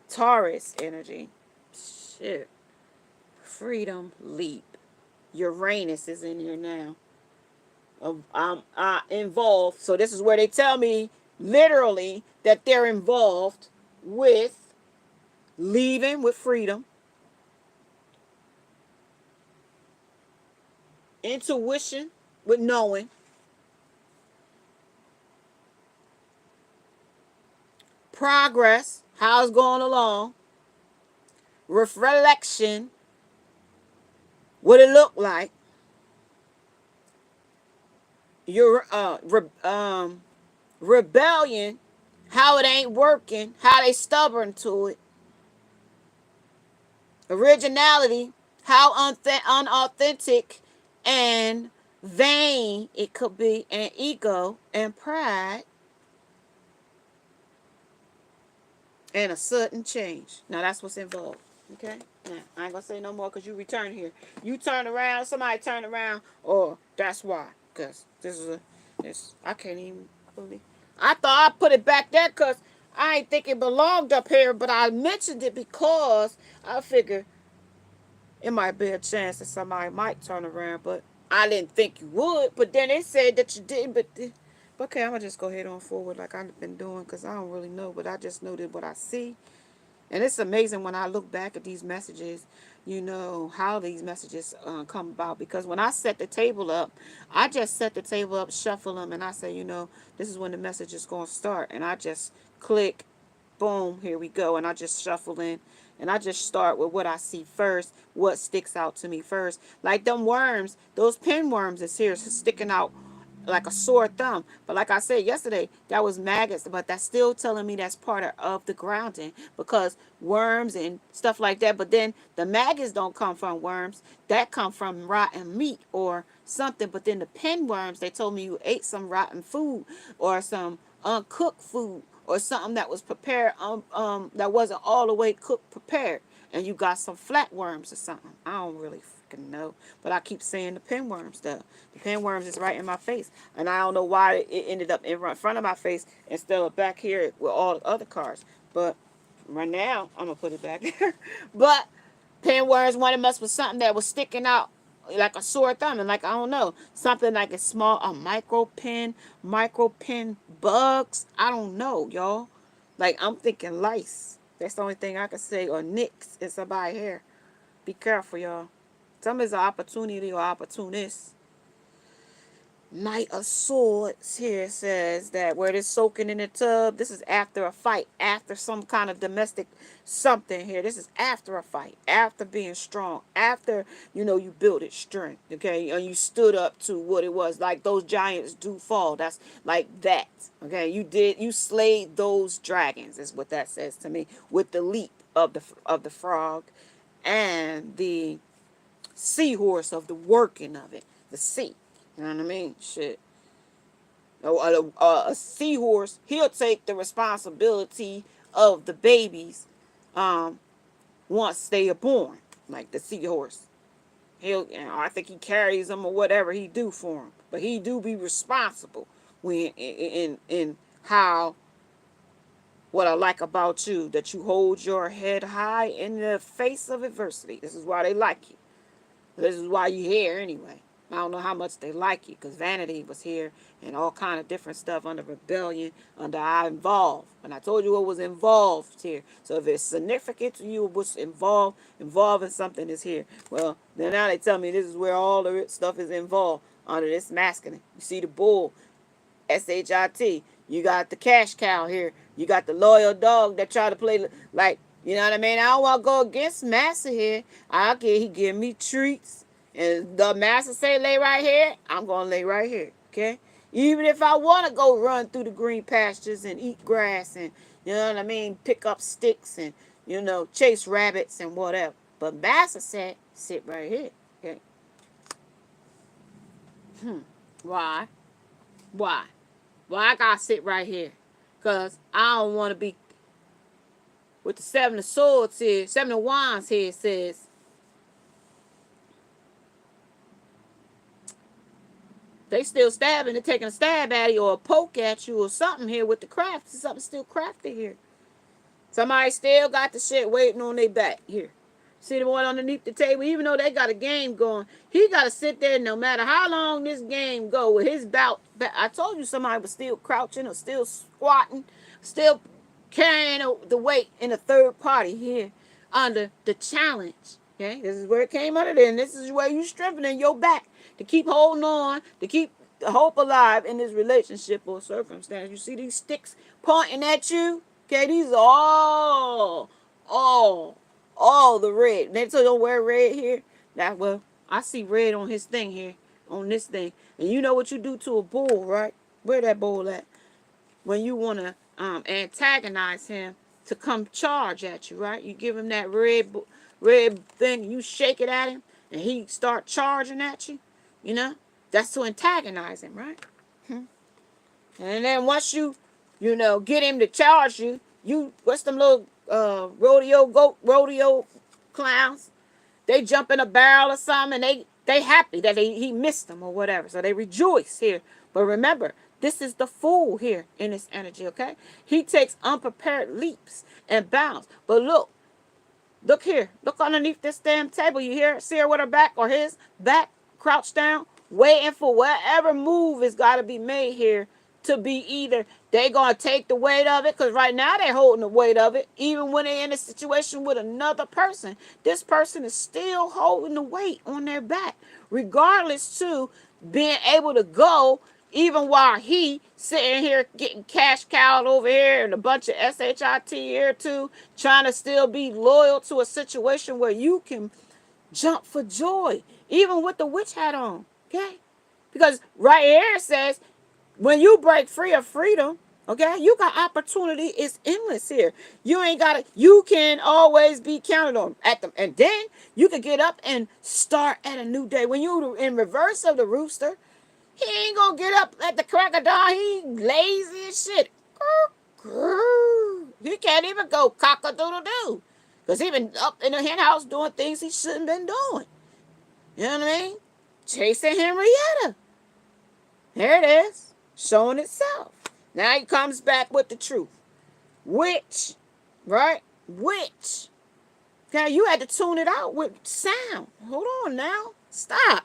Speaker 2: Taurus energy. Shit. Freedom leap. Uranus is in here now. involved. So this is where they tell me literally that they're involved with leaving with freedom, intuition with knowing, progress, how it's going along, reflection, what it looked like, your rebellion, how it ain't working, how they stubborn to it, originality, how unauthentic and vain it could be, and ego and pride, and a sudden change. Now that's what's involved. Okay? Now, I ain't gonna say no more because you return here. You turn around, somebody turn around, or that's why. Because I can't even believe. I thought I put it back there because I ain't think it belonged up here, but I mentioned it because I figured it might be a chance that somebody might turn around, but I didn't think you would. But then they said that you didn't. But okay, I'm gonna just go ahead on forward like I've been doing because I don't really know, but I just know that what I see. And it's amazing when I look back at these messages, how these messages come about. Because when I set the table up, I just set the table up, shuffle them, and I say, this is when the message is going to start. And I just click, boom, here we go. And I just shuffle in. And I just start with what I see first, what sticks out to me first. Like them worms, those pinworms is here sticking out like a sore thumb. But like I said yesterday, that was maggots, but that's still telling me that's part of the grounding because worms and stuff like that. But then the maggots don't come from worms. That come from rotten meat or something. But then the pinworms, they told me you ate some rotten food or some uncooked food or something that was prepared that wasn't all the way cooked prepared, and you got some flatworms or something. I don't really freaking know, but I keep saying the pinworm stuff. The pinworms is right in my face, and I don't know why it ended up in front of my face instead of back here with all the other cards. But right now, I'm gonna put it back there. But pinworms, one of us was something that was sticking out like a sore thumb, and like I don't know, something like a micro pin bugs. I don't know, y'all. Like I'm thinking lice. That's the only thing I can say, or nicks in somebody's hair. Be careful, y'all. Some is an opportunity or opportunist. Knight of Swords here says that where this soaking in the tub, this is after a fight, after some kind of domestic something here. This is after a fight, after being strong, after, you built it strength, okay? And you stood up to what it was. Like those giants do fall. That's like that, okay? You slayed those dragons is what that says to me with the leap of the frog and the seahorse of the working of it, the sea. You know what I mean? Shit. A seahorse, he'll take the responsibility of the babies once they are born. Like the seahorse. I think he carries them or whatever he do for them. But he do be responsible when in how, what I like about you, that you hold your head high in the face of adversity. This is why they like you. This is why you here anyway. I don't know how much they like you because Vanity was here and all kind of different stuff under Rebellion, under I Involved. And I told you what was involved here. So if it's significant to you, what's involved in something is here. Well, then now they tell me this is where all the stuff is involved under this masculine. You see the bull, SHIT. You got the cash cow here. You got the loyal dog that try to play like, you know what I mean? I don't want to go against Master here. He give me treats. And the Master say lay right here, I'm going to lay right here. Okay? Even if I want to go run through the green pastures and eat grass and, you know what I mean, pick up sticks and, chase rabbits and whatever. But Master said, sit right here. Okay? Why? Why? Well, I gotta sit right here. Because I don't want to be with the Seven of Swords here. Seven of Wands here says they still stabbing. They're taking a stab at you or a poke at you or something here with the craft. Something still crafty here. Somebody still got the shit waiting on their back here. See the one underneath the table, even though they got a game going, he got to sit there no matter how long this game go with his bout. I told you somebody was still crouching or still squatting, still carrying the weight in a third party here under the challenge. Okay, this is where it came under there, and this is where you strengthening your back to keep holding on, to keep the hope alive in this relationship or circumstance. You see these sticks pointing at you? Okay, these are all the red. They still don't wear red here. That well, I see red on his thing here, on this thing. And you know what you do to a bull, right? Where that bull at? When you want to antagonize him to come charge at you, right? You give him that red thing, you shake it at him, and he start charging at you. You know, that's to antagonize him, right? And then once get him to charge you, what's them little rodeo clowns? They jump in a barrel or something, and they happy that he missed them or whatever. So they rejoice here. But remember, this is the fool here in this energy, okay? He takes unprepared leaps and bounds. But look here. Look underneath this damn table. You hear? See her with her back or his back crouched down, waiting for whatever move has got to be made here to be either they going to take the weight of it, because right now they're holding the weight of it. Even when they're in a situation with another person, this person is still holding the weight on their back, regardless to being able to go, even while he sitting here getting cash cowed over here and a bunch of SHIT here too, trying to still be loyal to a situation where you can jump for joy, even with the witch hat on, okay? Because right here it says, when you break free of freedom, okay, you got opportunity. It's endless here. You can always be counted on at them. And then you can get up and start at a new day. When you in reverse of the rooster, he ain't gonna get up at the crack of dawn. He lazy as shit. He can't even go cock-a-doodle-doo. Because he been up in the hen house doing things he shouldn't been doing. You know what I mean? Chasing Henrietta. There it is. Showing itself. Now he comes back with the truth. Which, right? Which. Okay, you had to tune it out with sound. Hold on now. Stop.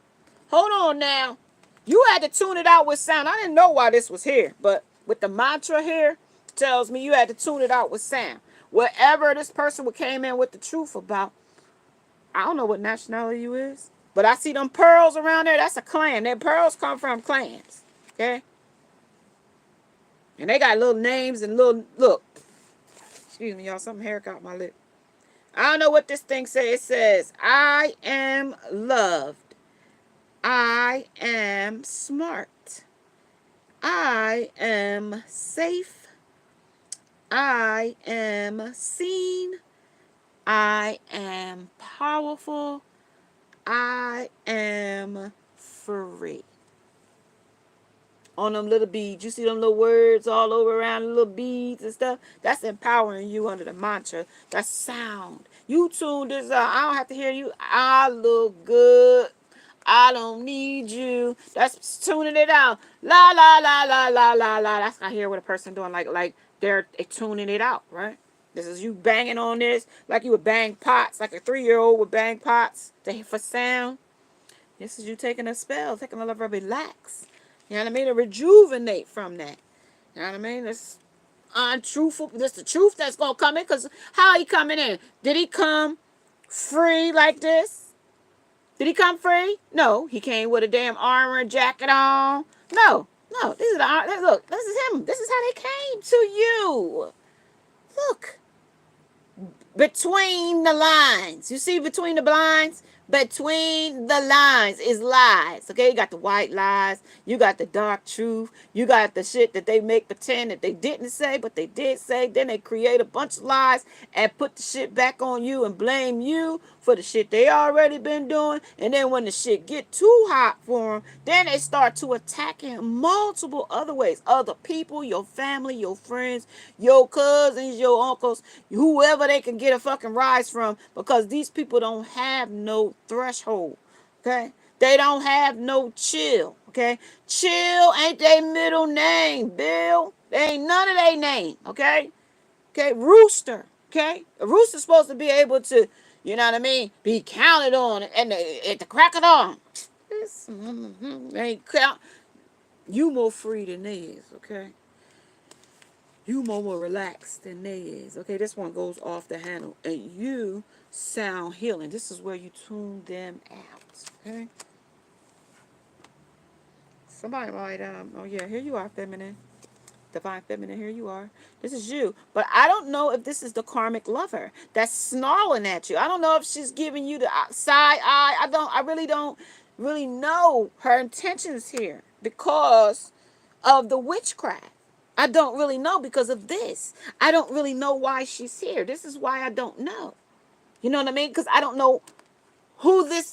Speaker 2: Hold on now. You had to tune it out with sound. I didn't know why this was here, but with the mantra here, tells me you had to tune it out with sound. Whatever this person came in with the truth about, I don't know what nationality you is, but I see them pearls around there. That's a clan. Their pearls come from clans. Okay? And they got little names and look. Excuse me, y'all. Something hair got my lip. I don't know what this thing says. It says, I am loved. I am smart. I am safe. I am seen. I am powerful. I am free. On them little beads. You see them little words all over around the little beads and stuff? That's empowering you under the mantra. That's sound. You tune this out. I don't have to hear you. I look good. I don't need you. That's tuning it out. La la la la la la la. That's I hear what a person doing like they're tuning it out, right? This is you banging on this like you would bang pots, like a 3-year-old would bang pots for sound. This is you taking a spell, taking a little relax. You know what I mean? To rejuvenate from that. You know what I mean? It's untruthful. This the truth that's gonna come in. Cause how he coming in? Did he come free like this? Did he come free? No, he came with a damn armor jacket on. No. These are look. This is him. This is how they came to you. Look, between the lines. You see between the blinds? Between the lines is lies. Okay, you got the white lies. You got the dark truth. You got the shit that they make pretend that they didn't say, but they did say. Then they create a bunch of lies and put the shit back on you and blame you for the shit they already been doing. And then when the shit get too hot for them, then they start to attack in multiple other ways. Other people, your family, your friends, your cousins, your uncles, whoever they can get a fucking rise from, because these people don't have no threshold. Okay? They don't have no chill. Okay? Chill ain't their middle name, Bill. They ain't none of their name. Okay? Okay? Rooster. Okay? A rooster's supposed to be able to You know what I mean? Be counted on at the crack of dawn. Ain't count. You more free than they is, okay? You more relaxed than they is. Okay, this one goes off the handle. And you sound healing. This is where you tune them out. Okay? Somebody might, oh yeah, here you are, feminine. Divine feminine, here you are. This is you. But I don't know if this is the karmic lover that's snarling at you. I don't know if she's giving you the side eye. I really don't really know her intentions here because of the witchcraft. I don't really know because of this. I don't really know why she's here. This is why I don't know. You know what I mean? Because I don't know why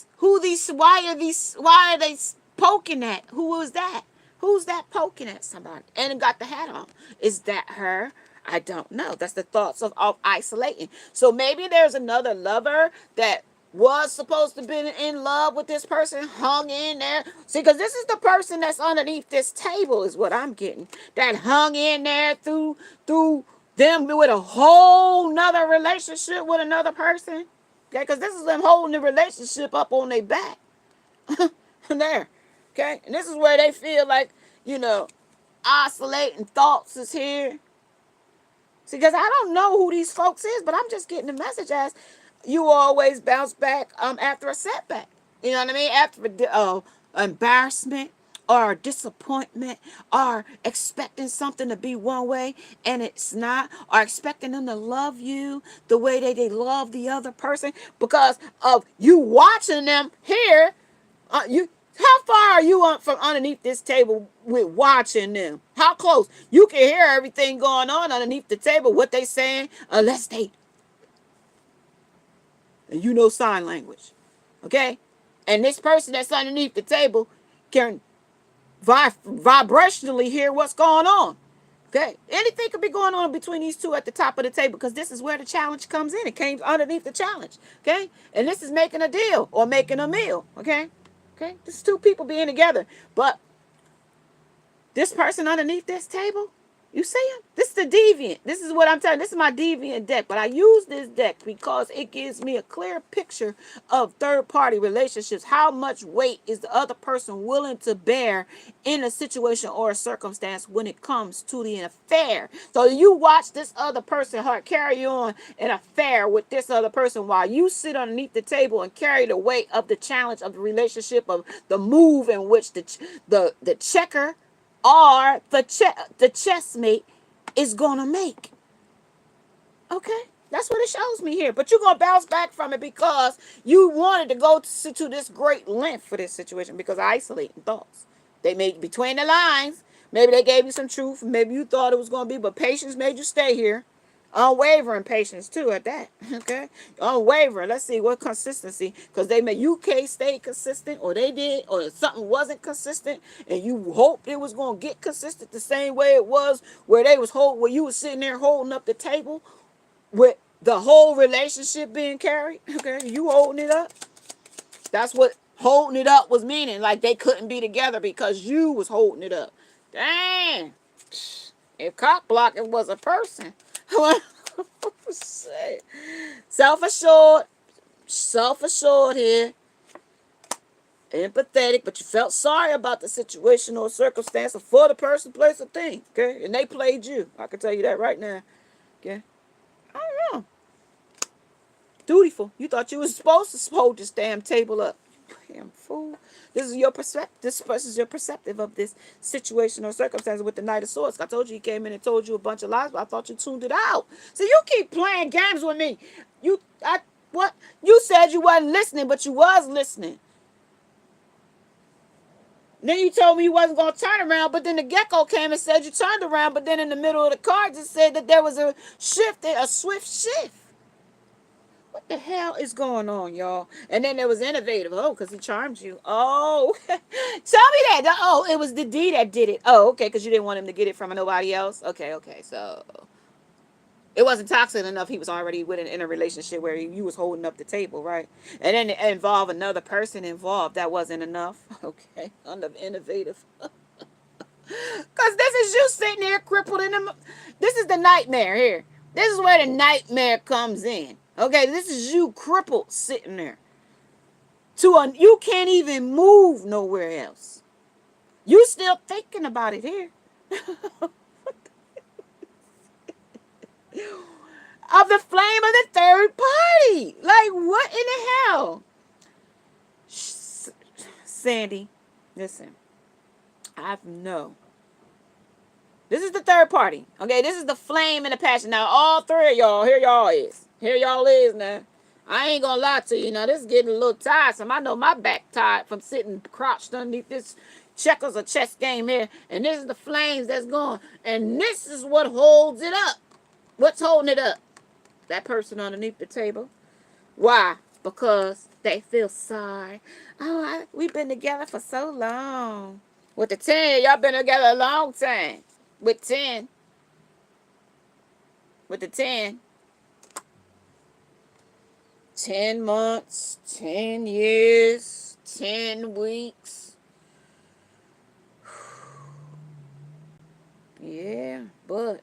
Speaker 2: are they poking at? Who was that? Who's that poking at somebody? And it got the hat on. Is that her? I don't know. That's the thoughts of isolating. So maybe there's another lover that was supposed to be in love with this person, hung in there. See, because this is the person that's underneath this table is what I'm getting. That hung in there through them with a whole nother relationship with another person. Okay, because this is them holding the relationship up on their back. There. Okay, and this is where they feel like, you know, oscillating thoughts is here. See, because I don't know who these folks is, but I'm just getting the message as you always bounce back after a setback. You know what I mean? After embarrassment or disappointment or expecting something to be one way and it's not, or expecting them to love you the way they love the other person because of you watching them here. How far are you from underneath this table with watching them? How close? You can hear everything going on underneath the table, what they saying, unless they, and you know sign language, okay? And this person that's underneath the table can vibrationally hear what's going on. Okay, anything could be going on between these two at the top of the table because this is where the challenge comes in. It came underneath the challenge. Okay, and this is making a deal or making a meal. Okay, this is two people being together. But this person underneath this table, you see him? This is the deviant. This is what I'm telling you. This is my deviant deck. But I use this deck because it gives me a clear picture of third-party relationships. How much weight is the other person willing to bear in a situation or a circumstance when it comes to the affair? So you watch this other person carry on an affair with this other person while you sit underneath the table and carry the weight of the challenge of the relationship, of the move in which the checker or the chessmate is gonna make. Okay, that's what it shows me here. But you're gonna bounce back from it because you wanted to go to this great length for this situation because of isolating thoughts. They made between the lines. Maybe they gave you some truth. Maybe you thought it was gonna be, but patience made you stay here. Unwavering patience too at that. Okay, unwavering. Let's see what consistency, because they made you can't stay consistent, or they did, or something wasn't consistent, and you hoped it was gonna get consistent the same way it was where where you was sitting there holding up the table with the whole relationship being carried. Okay, you holding it up. That's what holding it up was meaning. Like they couldn't be together because you was holding it up. Dang. If cock blocking was a person. Self-assured. Self-assured here. Empathetic, but you felt sorry about the situation or circumstance for the person, place, or thing. Okay? And they played you. I can tell you that right now. Okay? I don't know. Dutiful. You thought you was supposed to hold this damn table up. Damn fool. This is your perspective. This is your perspective of this situation or circumstance with the Knight of Swords. I told you he came in and told you a bunch of lies, but I thought you tuned it out. So you keep playing games with me. What? You said you wasn't listening, but you was listening. Then you told me you wasn't going to turn around, but then the gecko came and said you turned around, but then in the middle of the cards it said that there was a swift shift. What the hell is going on, y'all? And then there was innovative. Oh, because he charmed you. Oh, tell me that. Oh, it was the D that did it. Oh, okay, because you didn't want him to get it from nobody else. Okay, so it wasn't toxic enough. He was already in a relationship where you was holding up the table, right? And then it involved another person involved. That wasn't enough. Okay, innovative. Because this is you sitting here crippled in the... This is the nightmare here. This is where the nightmare comes in. Okay, this is you crippled sitting there. You can't even move nowhere else. You still thinking about it here. Of the flame of the third party. Like, what in the hell? Sandy, listen. I know. This is the third party. Okay, this is the flame and the passion. Now, all three of y'all, here y'all is. Here y'all is now. I ain't gonna lie to you. Now, this is getting a little tiresome. I know my back tired from sitting crouched underneath this checkers or chess game here. And this is the flames that's going. And this is what holds it up. What's holding it up? That person underneath the table. Why? Because they feel sorry. Oh, we've been together for so long. With the 10, y'all been together a long time. With 10. With the 10. 10 months, 10 years, 10 weeks. Yeah, but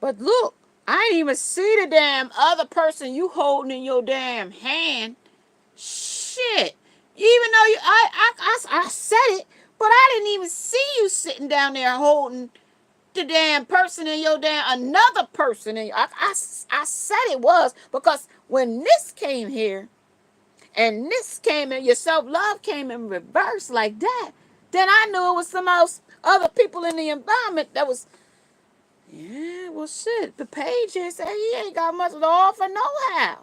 Speaker 2: look, I ain't even see the damn other person you holding in your damn hand. Shit. Even though I said it, but I didn't even see you sitting down there holding the damn person in your damn another person in I said it was because when this came here and this came in, your self-love came in reverse like that, then I knew it was some else other people in the environment that was. Yeah, well, shit. The page here said he ain't got much to offer no how.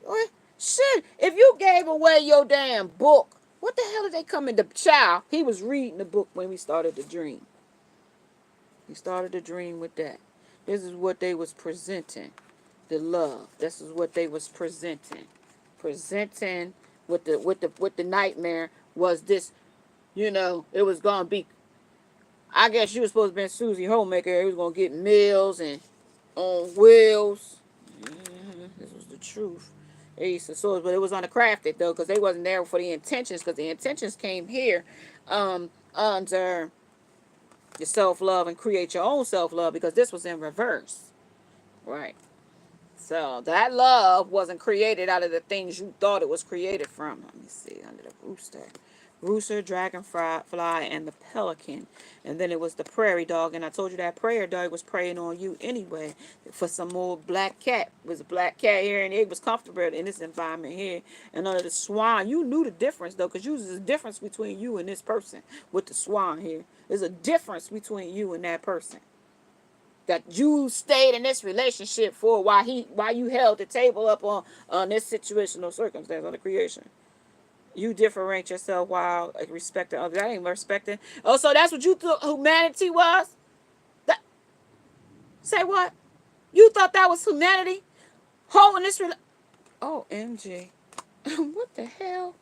Speaker 2: What? Shit, if you gave away your damn book, what the hell did they come in? The child, he was reading the book when we started the dream. He started the dream with that. This is what they was presenting. The love. This is what they was presenting. Presenting with the nightmare was this, it was gonna be. I guess you was supposed to be Susie Homemaker. It was gonna get meals and on wheels. This was the truth. Ace of Swords, but it was uncrafted though, because they wasn't there for the intentions. Because the intentions came here, under your self-love and create your own self-love. Because this was in reverse, right? So that love wasn't created out of the things you thought it was created from. Let me see, under the rooster, dragonfly, and the pelican. And then it was the prairie dog. And I told you that prairie dog was preying on you anyway for some more black cat. It was a black cat here, and it was comfortable in this environment here. And under the swan, you knew the difference, though, because there's a difference between you and this person with the swan here. There's a difference between you and that person. That you stayed in this relationship for while you held the table up on this situational circumstance on the creation. You differentiate yourself while respecting others. That ain't respecting. Oh, so that's what you thought humanity was? That, say what? You thought that was humanity? Holding this Oh, MG. What the hell?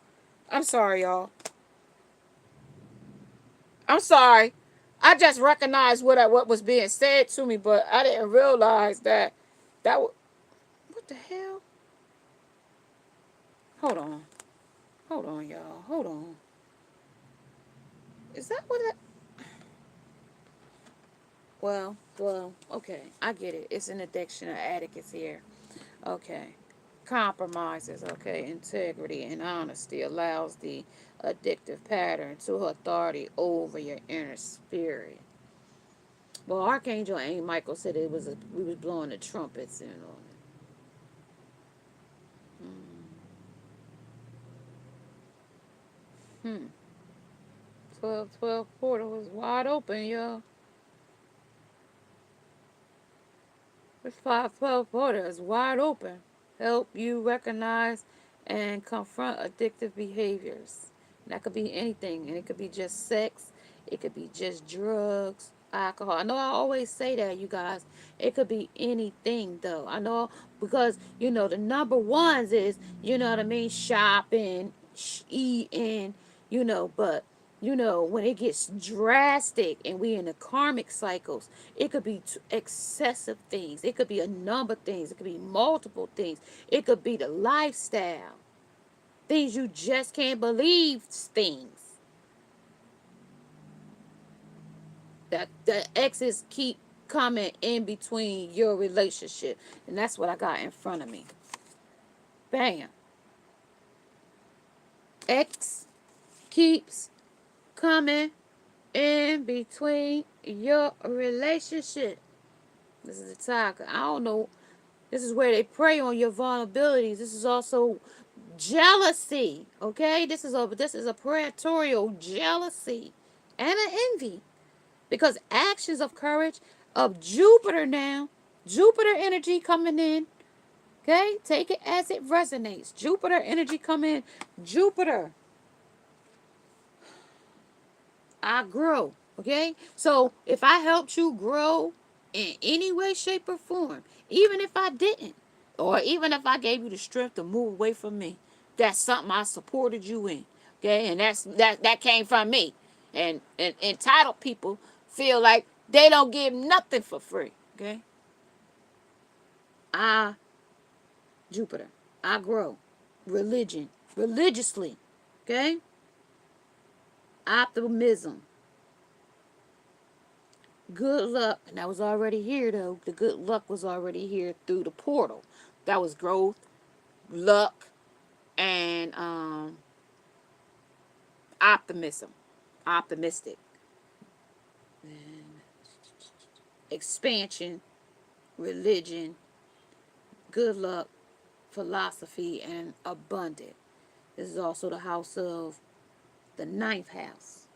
Speaker 2: I'm sorry, y'all. I'm sorry. I just recognized what was being said to me, but I didn't realize that was. What the hell? Hold on. Hold on, y'all. Hold on. Is that what it... Well, okay. I get it. It's an addiction. An addict is here. Okay. Compromises, okay. Integrity and honesty allows the addictive pattern to authority over your inner spirit. Well, Archangel Ain't Michael said we was blowing the trumpets in on it. 12-12 portal was wide open, y'all. This 512 portal is wide open. Help you recognize and confront addictive behaviors. And that could be anything. And it could be just sex. It could be just drugs, alcohol. I know I always say that, you guys. It could be anything, though. I know because, the number ones is, shopping, eating, but when it gets drastic and we in the karmic cycles, it could be excessive things. It could be a number of things. It could be multiple things. It could be the lifestyle. Things you just can't believe things. That the exes keep coming in between your relationship. And that's what I got in front of me. Bam. X keeps coming in between your relationship. This is a tiger. I don't know. This is where they prey on your vulnerabilities. This is also jealousy. Okay? This is a predatorial jealousy and an envy. Because actions of courage of Jupiter now. Jupiter energy coming in. Okay? Take it as it resonates. Jupiter energy coming in. Jupiter. I grow. Okay? So if I helped you grow in any way, shape, or form, even if I didn't, or even if I gave you the strength to move away from me, that's something I supported you in. Okay? And that came from me. And entitled people feel like they don't give nothing for free. Okay? I Jupiter. I grow. Religion. Religiously. Okay? Optimism. Good luck. And that was already here, though. The good luck was already here through the portal. That was growth, luck, and optimism. Optimistic. And expansion, religion, good luck, philosophy, and abundant. This is also the house of the ninth house.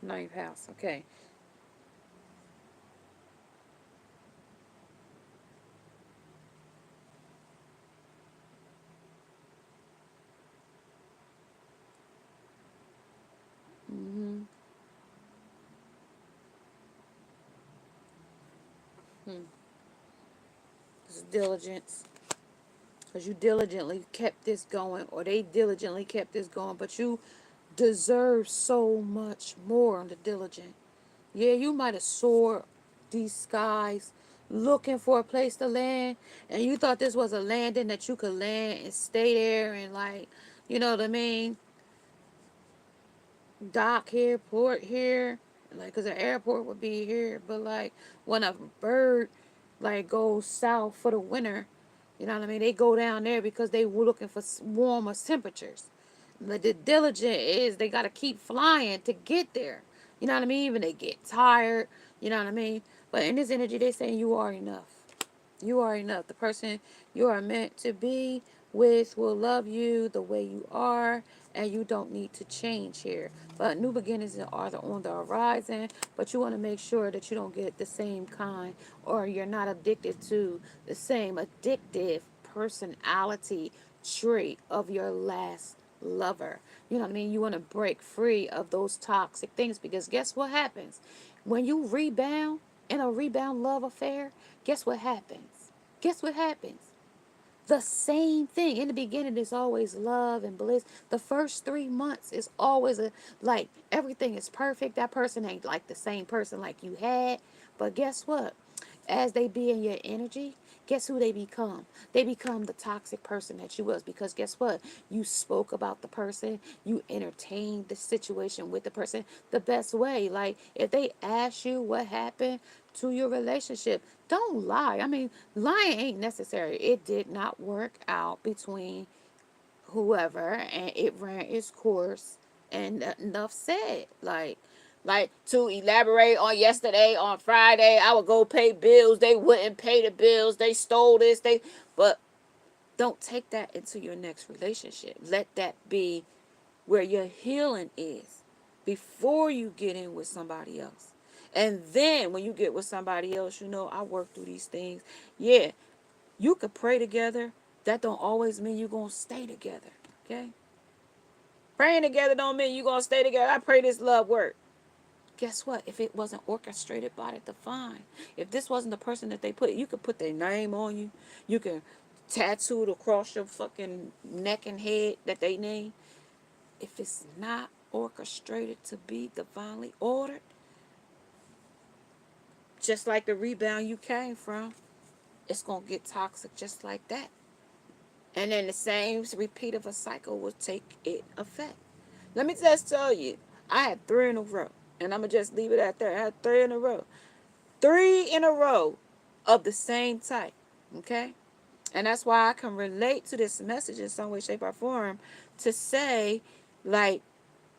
Speaker 2: Ninth house, okay. Mm-hmm. This is diligence. Because you diligently kept this going, or they diligently kept this going, but you deserve so much more on the diligent. Yeah, you might have soared these skies looking for a place to land, and you thought this was a landing that you could land and stay there and, like, you know what I mean, dock here, port here, like, because the airport would be here, but, like, when a bird, like, goes south for the winter, you know what I mean, they go down there because they were looking for warmer temperatures. But the diligent is they got to keep flying to get there. You know what I mean? Even they get tired, you know what I mean? But in this energy, they saying you are enough. You are enough. The person you are meant to be with will love you the way you are, and you don't need to change here. But new beginnings are on the horizon, but you want to make sure that you don't get the same kind, or you're not addicted to the same addictive personality trait of your last lover. You know what I mean? You want to break free of those toxic things, because guess what happens? When you rebound in a rebound love affair, guess what happens? Guess what happens? The same thing. In the beginning, it's always love and bliss. The first 3 months is always like everything is perfect. That person ain't like the same person like you had. But guess what? As they be in your energy, guess who they become? They become the toxic person that you was, because guess what? You spoke about the person, you entertained the situation with the person the best way. Like, if they ask you what happened to your relationship, don't lie. I mean, lying ain't necessary. It did not work out between whoever, and it ran its course, and enough said. Like, to elaborate on yesterday, on Friday, I would go pay bills, they wouldn't pay the bills, they stole this, but don't take that into your next relationship. Let that be where your healing is before you get in with somebody else. And then when you get with somebody else, I work through these things. Yeah, you could pray together. That don't always mean you're going to stay together. Okay? Praying together don't mean you're going to stay together. I pray this love work. Guess what? If it wasn't orchestrated by the divine, if this wasn't the person that they put, you could put their name on you. You can tattoo it across your fucking neck and head that they name. If it's not orchestrated to be divinely ordered, just like the rebound you came from, it's going to get toxic just like that. And then the same repeat of a cycle will take it effect. Let me just tell you, I had 3 in a row. And I'm going to just leave it at that. I had 3 in a row. 3 in a row of the same type. Okay? And that's why I can relate to this message in some way, shape, or form to say, like,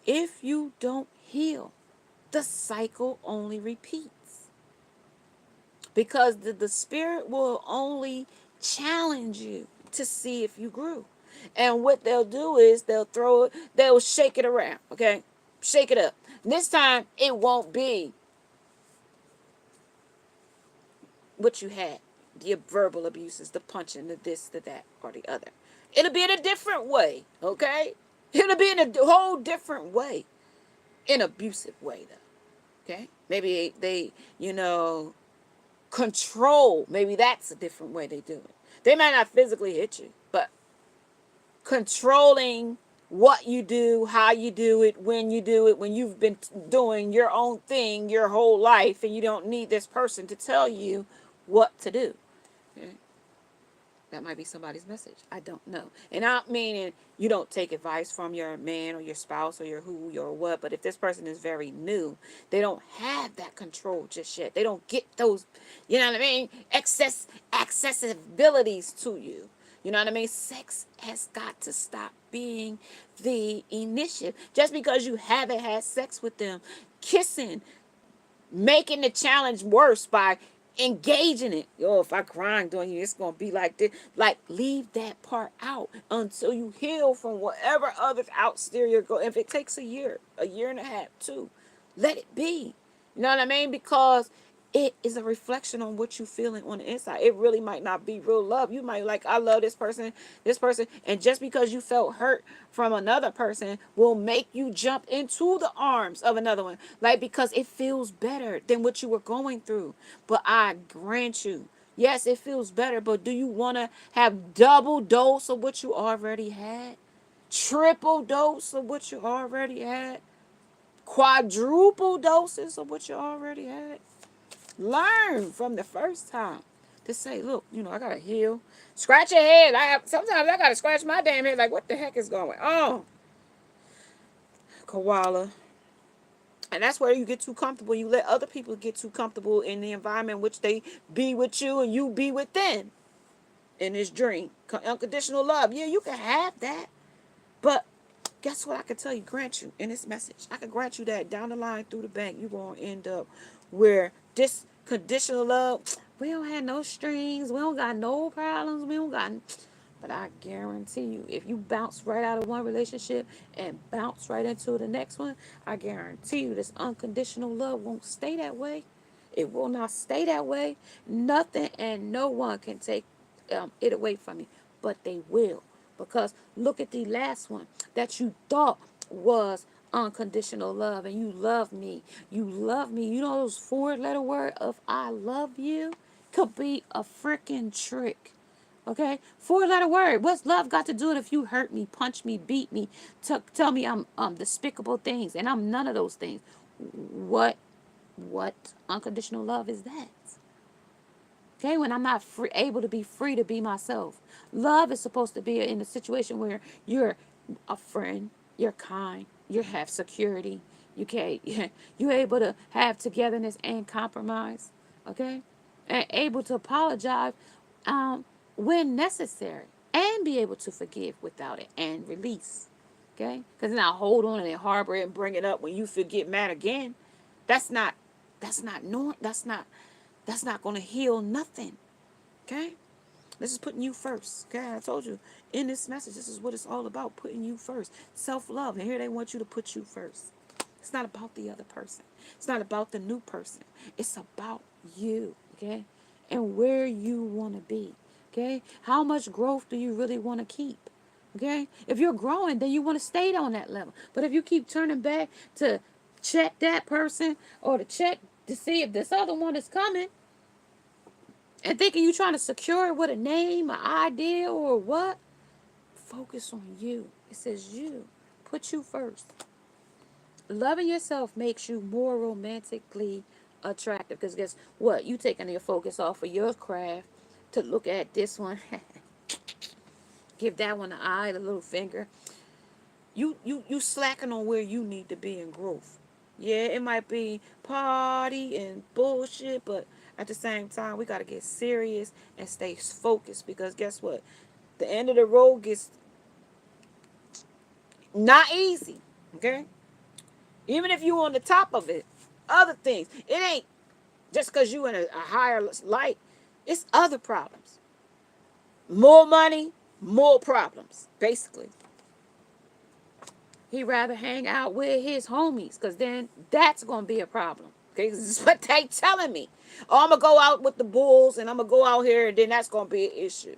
Speaker 2: if you don't heal, the cycle only repeats. Because the spirit will only challenge you to see if you grew. And what they'll do is they'll shake it around, okay? Shake it up. This time, it won't be what you had. The verbal abuses, the punching, the this, the that, or the other. It'll be in a different way, okay? It'll be in a whole different way. In an abusive way, though, okay? Maybe they control. Maybe that's a different way they do it. They might not physically hit you, but controlling what you do, how you do it, when you've been doing your own thing your whole life and you don't need this person to tell you what to do. Okay? That might be somebody's message. I don't know. And I'm meaning you don't take advice from your man or your spouse or your who or what, but if this person is very new, they don't have that control just yet. They don't get those, you know what I mean, accessibilities to you. You know what I mean? Sex has got to stop being the initiative. Just because you haven't had sex with them, kissing, making the challenge worse by engaging it. Yo, if I grind on you, it's gonna be like this. Like, leave that part out until you heal from whatever other exterior go. If it takes a year and a half, 2, let it be. You know what I mean? Because it is a reflection on what you feeling on the inside. It really might not be real love. You might like, I love this person, and just because you felt hurt from another person will make you jump into the arms of another one. Like, because it feels better than what you were going through. But I grant you, yes, it feels better, but do you want to have double dose of what you already had? Triple dose of what you already had? Quadruple doses of what you already had? Learn from the first time to say, look, I gotta heal. Scratch your head. Sometimes I gotta scratch my damn head. Like, what the heck is going on? Koala. And that's where you get too comfortable. You let other people get too comfortable in the environment in which they be with you and you be with them in this dream. Unconditional love. Yeah, you can have that. But guess what I can tell you, grant you in this message? I can grant you that down the line through the bank, you're going to end up where this conditional love, we don't have no strings, we don't got no problems, we don't got... But I guarantee you, if you bounce right out of one relationship and bounce right into the next one, I guarantee you this unconditional love won't stay that way. It will not stay that way. Nothing and no one can take it away from you, but they will. Because look at the last one that you thought was unconditional love, and you love me. You love me. You know those 4-letter word of I love you could be a freaking trick. Okay? 4-letter word. What's love got to do with if you hurt me, punch me, beat me, tell me I'm despicable things, and I'm none of those things? What unconditional love is that? Okay, when I'm not able to be free to be myself. Love is supposed to be in a situation where you're a friend, you're kind, you have security, okay, you're able to have togetherness and compromise, okay, and able to apologize when necessary, and be able to forgive without it and release, okay, because now hold on and harbor it and bring it up when you get mad again. That's not normal. That's not going to heal nothing. Okay? This is putting you first. Okay? I told you in this message, this is what it's all about, putting you first. Self-love. And here they want you to put you first. It's not about the other person. It's not about the new person. It's about you. Okay? And where you want to be. Okay? How much growth do you really want to keep? Okay? If you're growing, then you want to stay on that level. But if you keep turning back to check that person or to check to see if this other one is coming, and thinking you're trying to secure it with a name, an idea, or what, focus on you. It says you. Put you first. Loving yourself makes you more romantically attractive. Because guess what? You taking your focus off of your craft to look at this one. Give that one an eye, the little finger. You slacking on where you need to be in growth. Yeah, it might be party and bullshit, but at the same time, we got to get serious and stay focused because guess what? The end of the road gets not easy, okay? Even if you on the top of it, other things, it ain't just because you in a higher light. It's other problems. More money, more problems, basically.
Speaker 1: He rather hang out with his homies, because then that's going to be a problem.
Speaker 2: Okay, this is what they telling me. Oh, I'm gonna go out with the bulls and I'm gonna go out here and then that's gonna be an issue.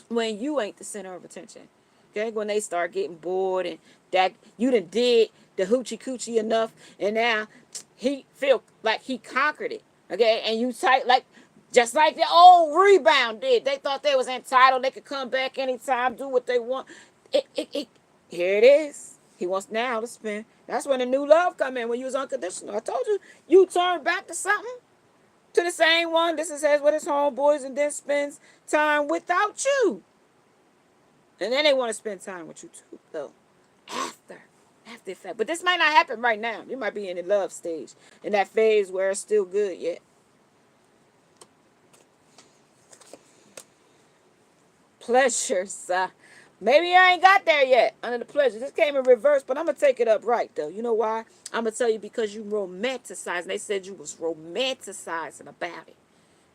Speaker 2: When you ain't the center of attention. Okay, when they start getting bored and that you done did the hoochie coochie enough and now he feel like he conquered it. Okay, and you tight like just like the old rebound did. They thought they was entitled, they could come back anytime, do what they want. It here it is. He wants now to spend. That's when the new love come in when you was unconditional. I told you, you turn back to something, to the same one. This is says with his homeboys and then spends time without you. And then they want to spend time with you too, though. After. After the fact. But this might not happen right now. You might be in the love stage. In that phase where it's still good yet. Pleasures. Maybe I ain't got there yet. Under the pleasure. This came in reverse, but I'm going to take it up right, though. You know why? I'm going to tell you because you romanticized. And they said you was romanticizing about it.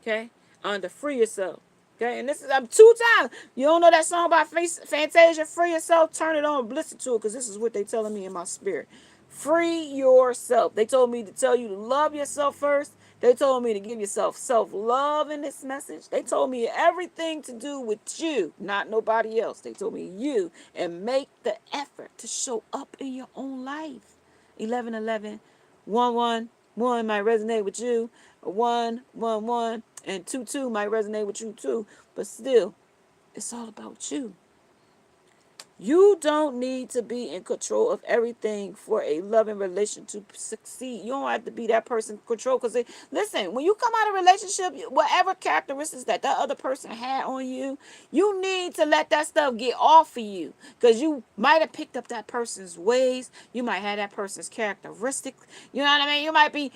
Speaker 2: Okay? Under free yourself. Okay, and this is I'm 2 times. You don't know that song by Fantasia? Free yourself. Turn it on. Listen to it, because this is what they telling me in my spirit. Free yourself. They told me to tell you to love yourself first. They told me to give yourself self-love in this message. They told me everything to do with you, not nobody else. They told me you, and make the effort to show up in your own life. 1111 111 might resonate with you. 111 and 22 might resonate with you too. But still, it's all about you. You don't need to be in control of everything for a loving relation to succeed. You don't have to be that person in control. Because listen, when you come out of a relationship, whatever characteristics that other person had on you, you need to let that stuff get off of you. Because you might have picked up that person's ways. You might have that person's characteristics. You know what I mean? You might be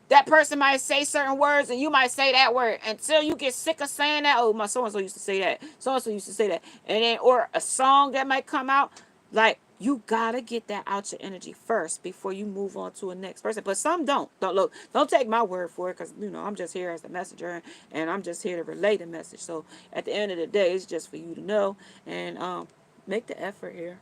Speaker 2: that person might say certain words and you might say that word until you get sick of saying that. Oh, my so-and-so used to say that. So-and-so used to say that. And then, or a song that might come out. Like, you gotta get that out your energy first before you move on to a next person. But some don't. Don't take my word for it, because, I'm just here as the messenger and I'm just here to relay the message. So at the end of the day, it's just for you to know and make the effort here.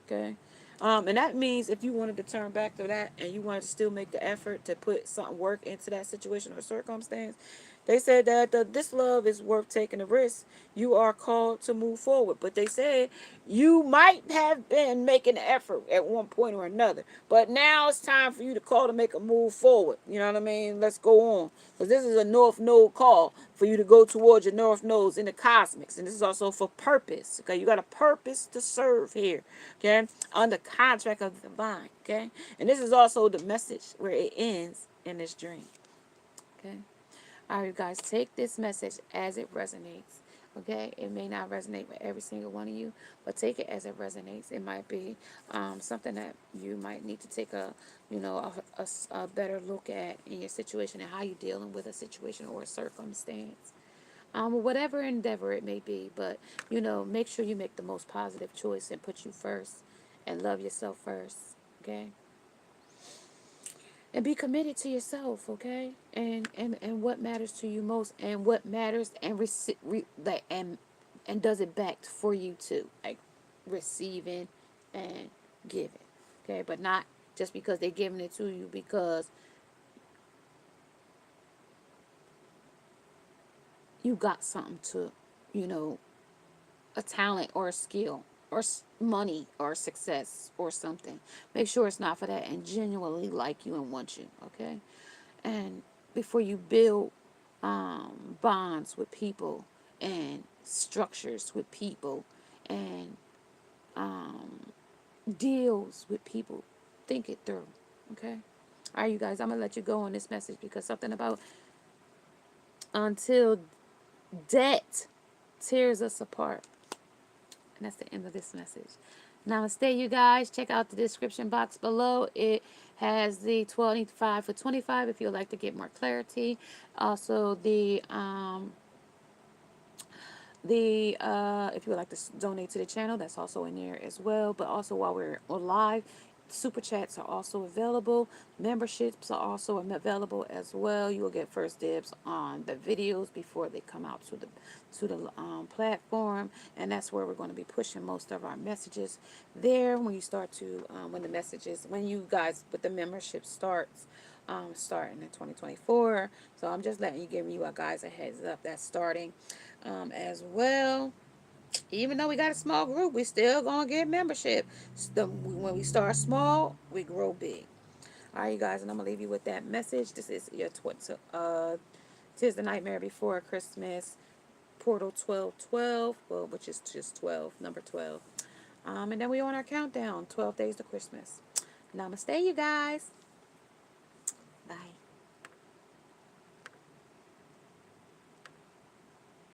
Speaker 2: Okay. And that means if you wanted to turn back to that and you wanted to still make the effort to put something work into that situation or circumstance, they said that this love is worth taking a risk. You are called to move forward. But they said you might have been making an effort at one point or another. But now it's time for you to call to make a move forward. You know what I mean? Let's go on. Because this is a North Node call for you to go towards your North Nodes in the cosmics. And this is also for purpose. Okay, you got a purpose to serve here. Okay, under contract of the divine. Okay, and this is also the message where it ends in this dream. Okay. All right, you guys, take this message as it resonates. Okay, it may not resonate with every single one of you, but take it as it resonates. It might be something that you might need to take a better look at in your situation and how you're dealing with a situation or a circumstance. Whatever endeavor it may be, but make sure you make the most positive choice and put you first and love yourself first. Okay. And be committed to yourself, okay? And what matters to you most, and what matters, and and does it back for you too, like receiving and giving, okay? But not just because they're giving it to you because you got something to, you know, a talent or a skill or money or success or something. Make sure it's not for that and genuinely like you and want you, okay? And before you build bonds with people and structures with people and deals with people, think it through, okay? All right, you guys, I'm going to let you go on this message because something about until debt tears us apart. And that's the end of this message.
Speaker 1: Namaste, you guys. Check out the description box below. It has the 25 for 25 if you would like to get more clarity. Also, if you would like to donate to the channel, that's also in there as well. But also, while we're live, super chats are also available. Memberships are also available as well. You will get first dibs on the videos before they come out to the platform, and that's where we're going to be pushing most of our messages there. When you start to when you guys with the membership starts. Starting in 2024. So I'm just giving you guys a heads up that's starting as well. Even though we got a small group, we still gonna get membership. When we start small, we grow big. All right, you guys, and I'm gonna leave you with that message. This is your "Tis the Nightmare Before Christmas" portal 1212, well, which is just 12, number 12. And then we on our countdown, 12 days to Christmas. Namaste, you guys.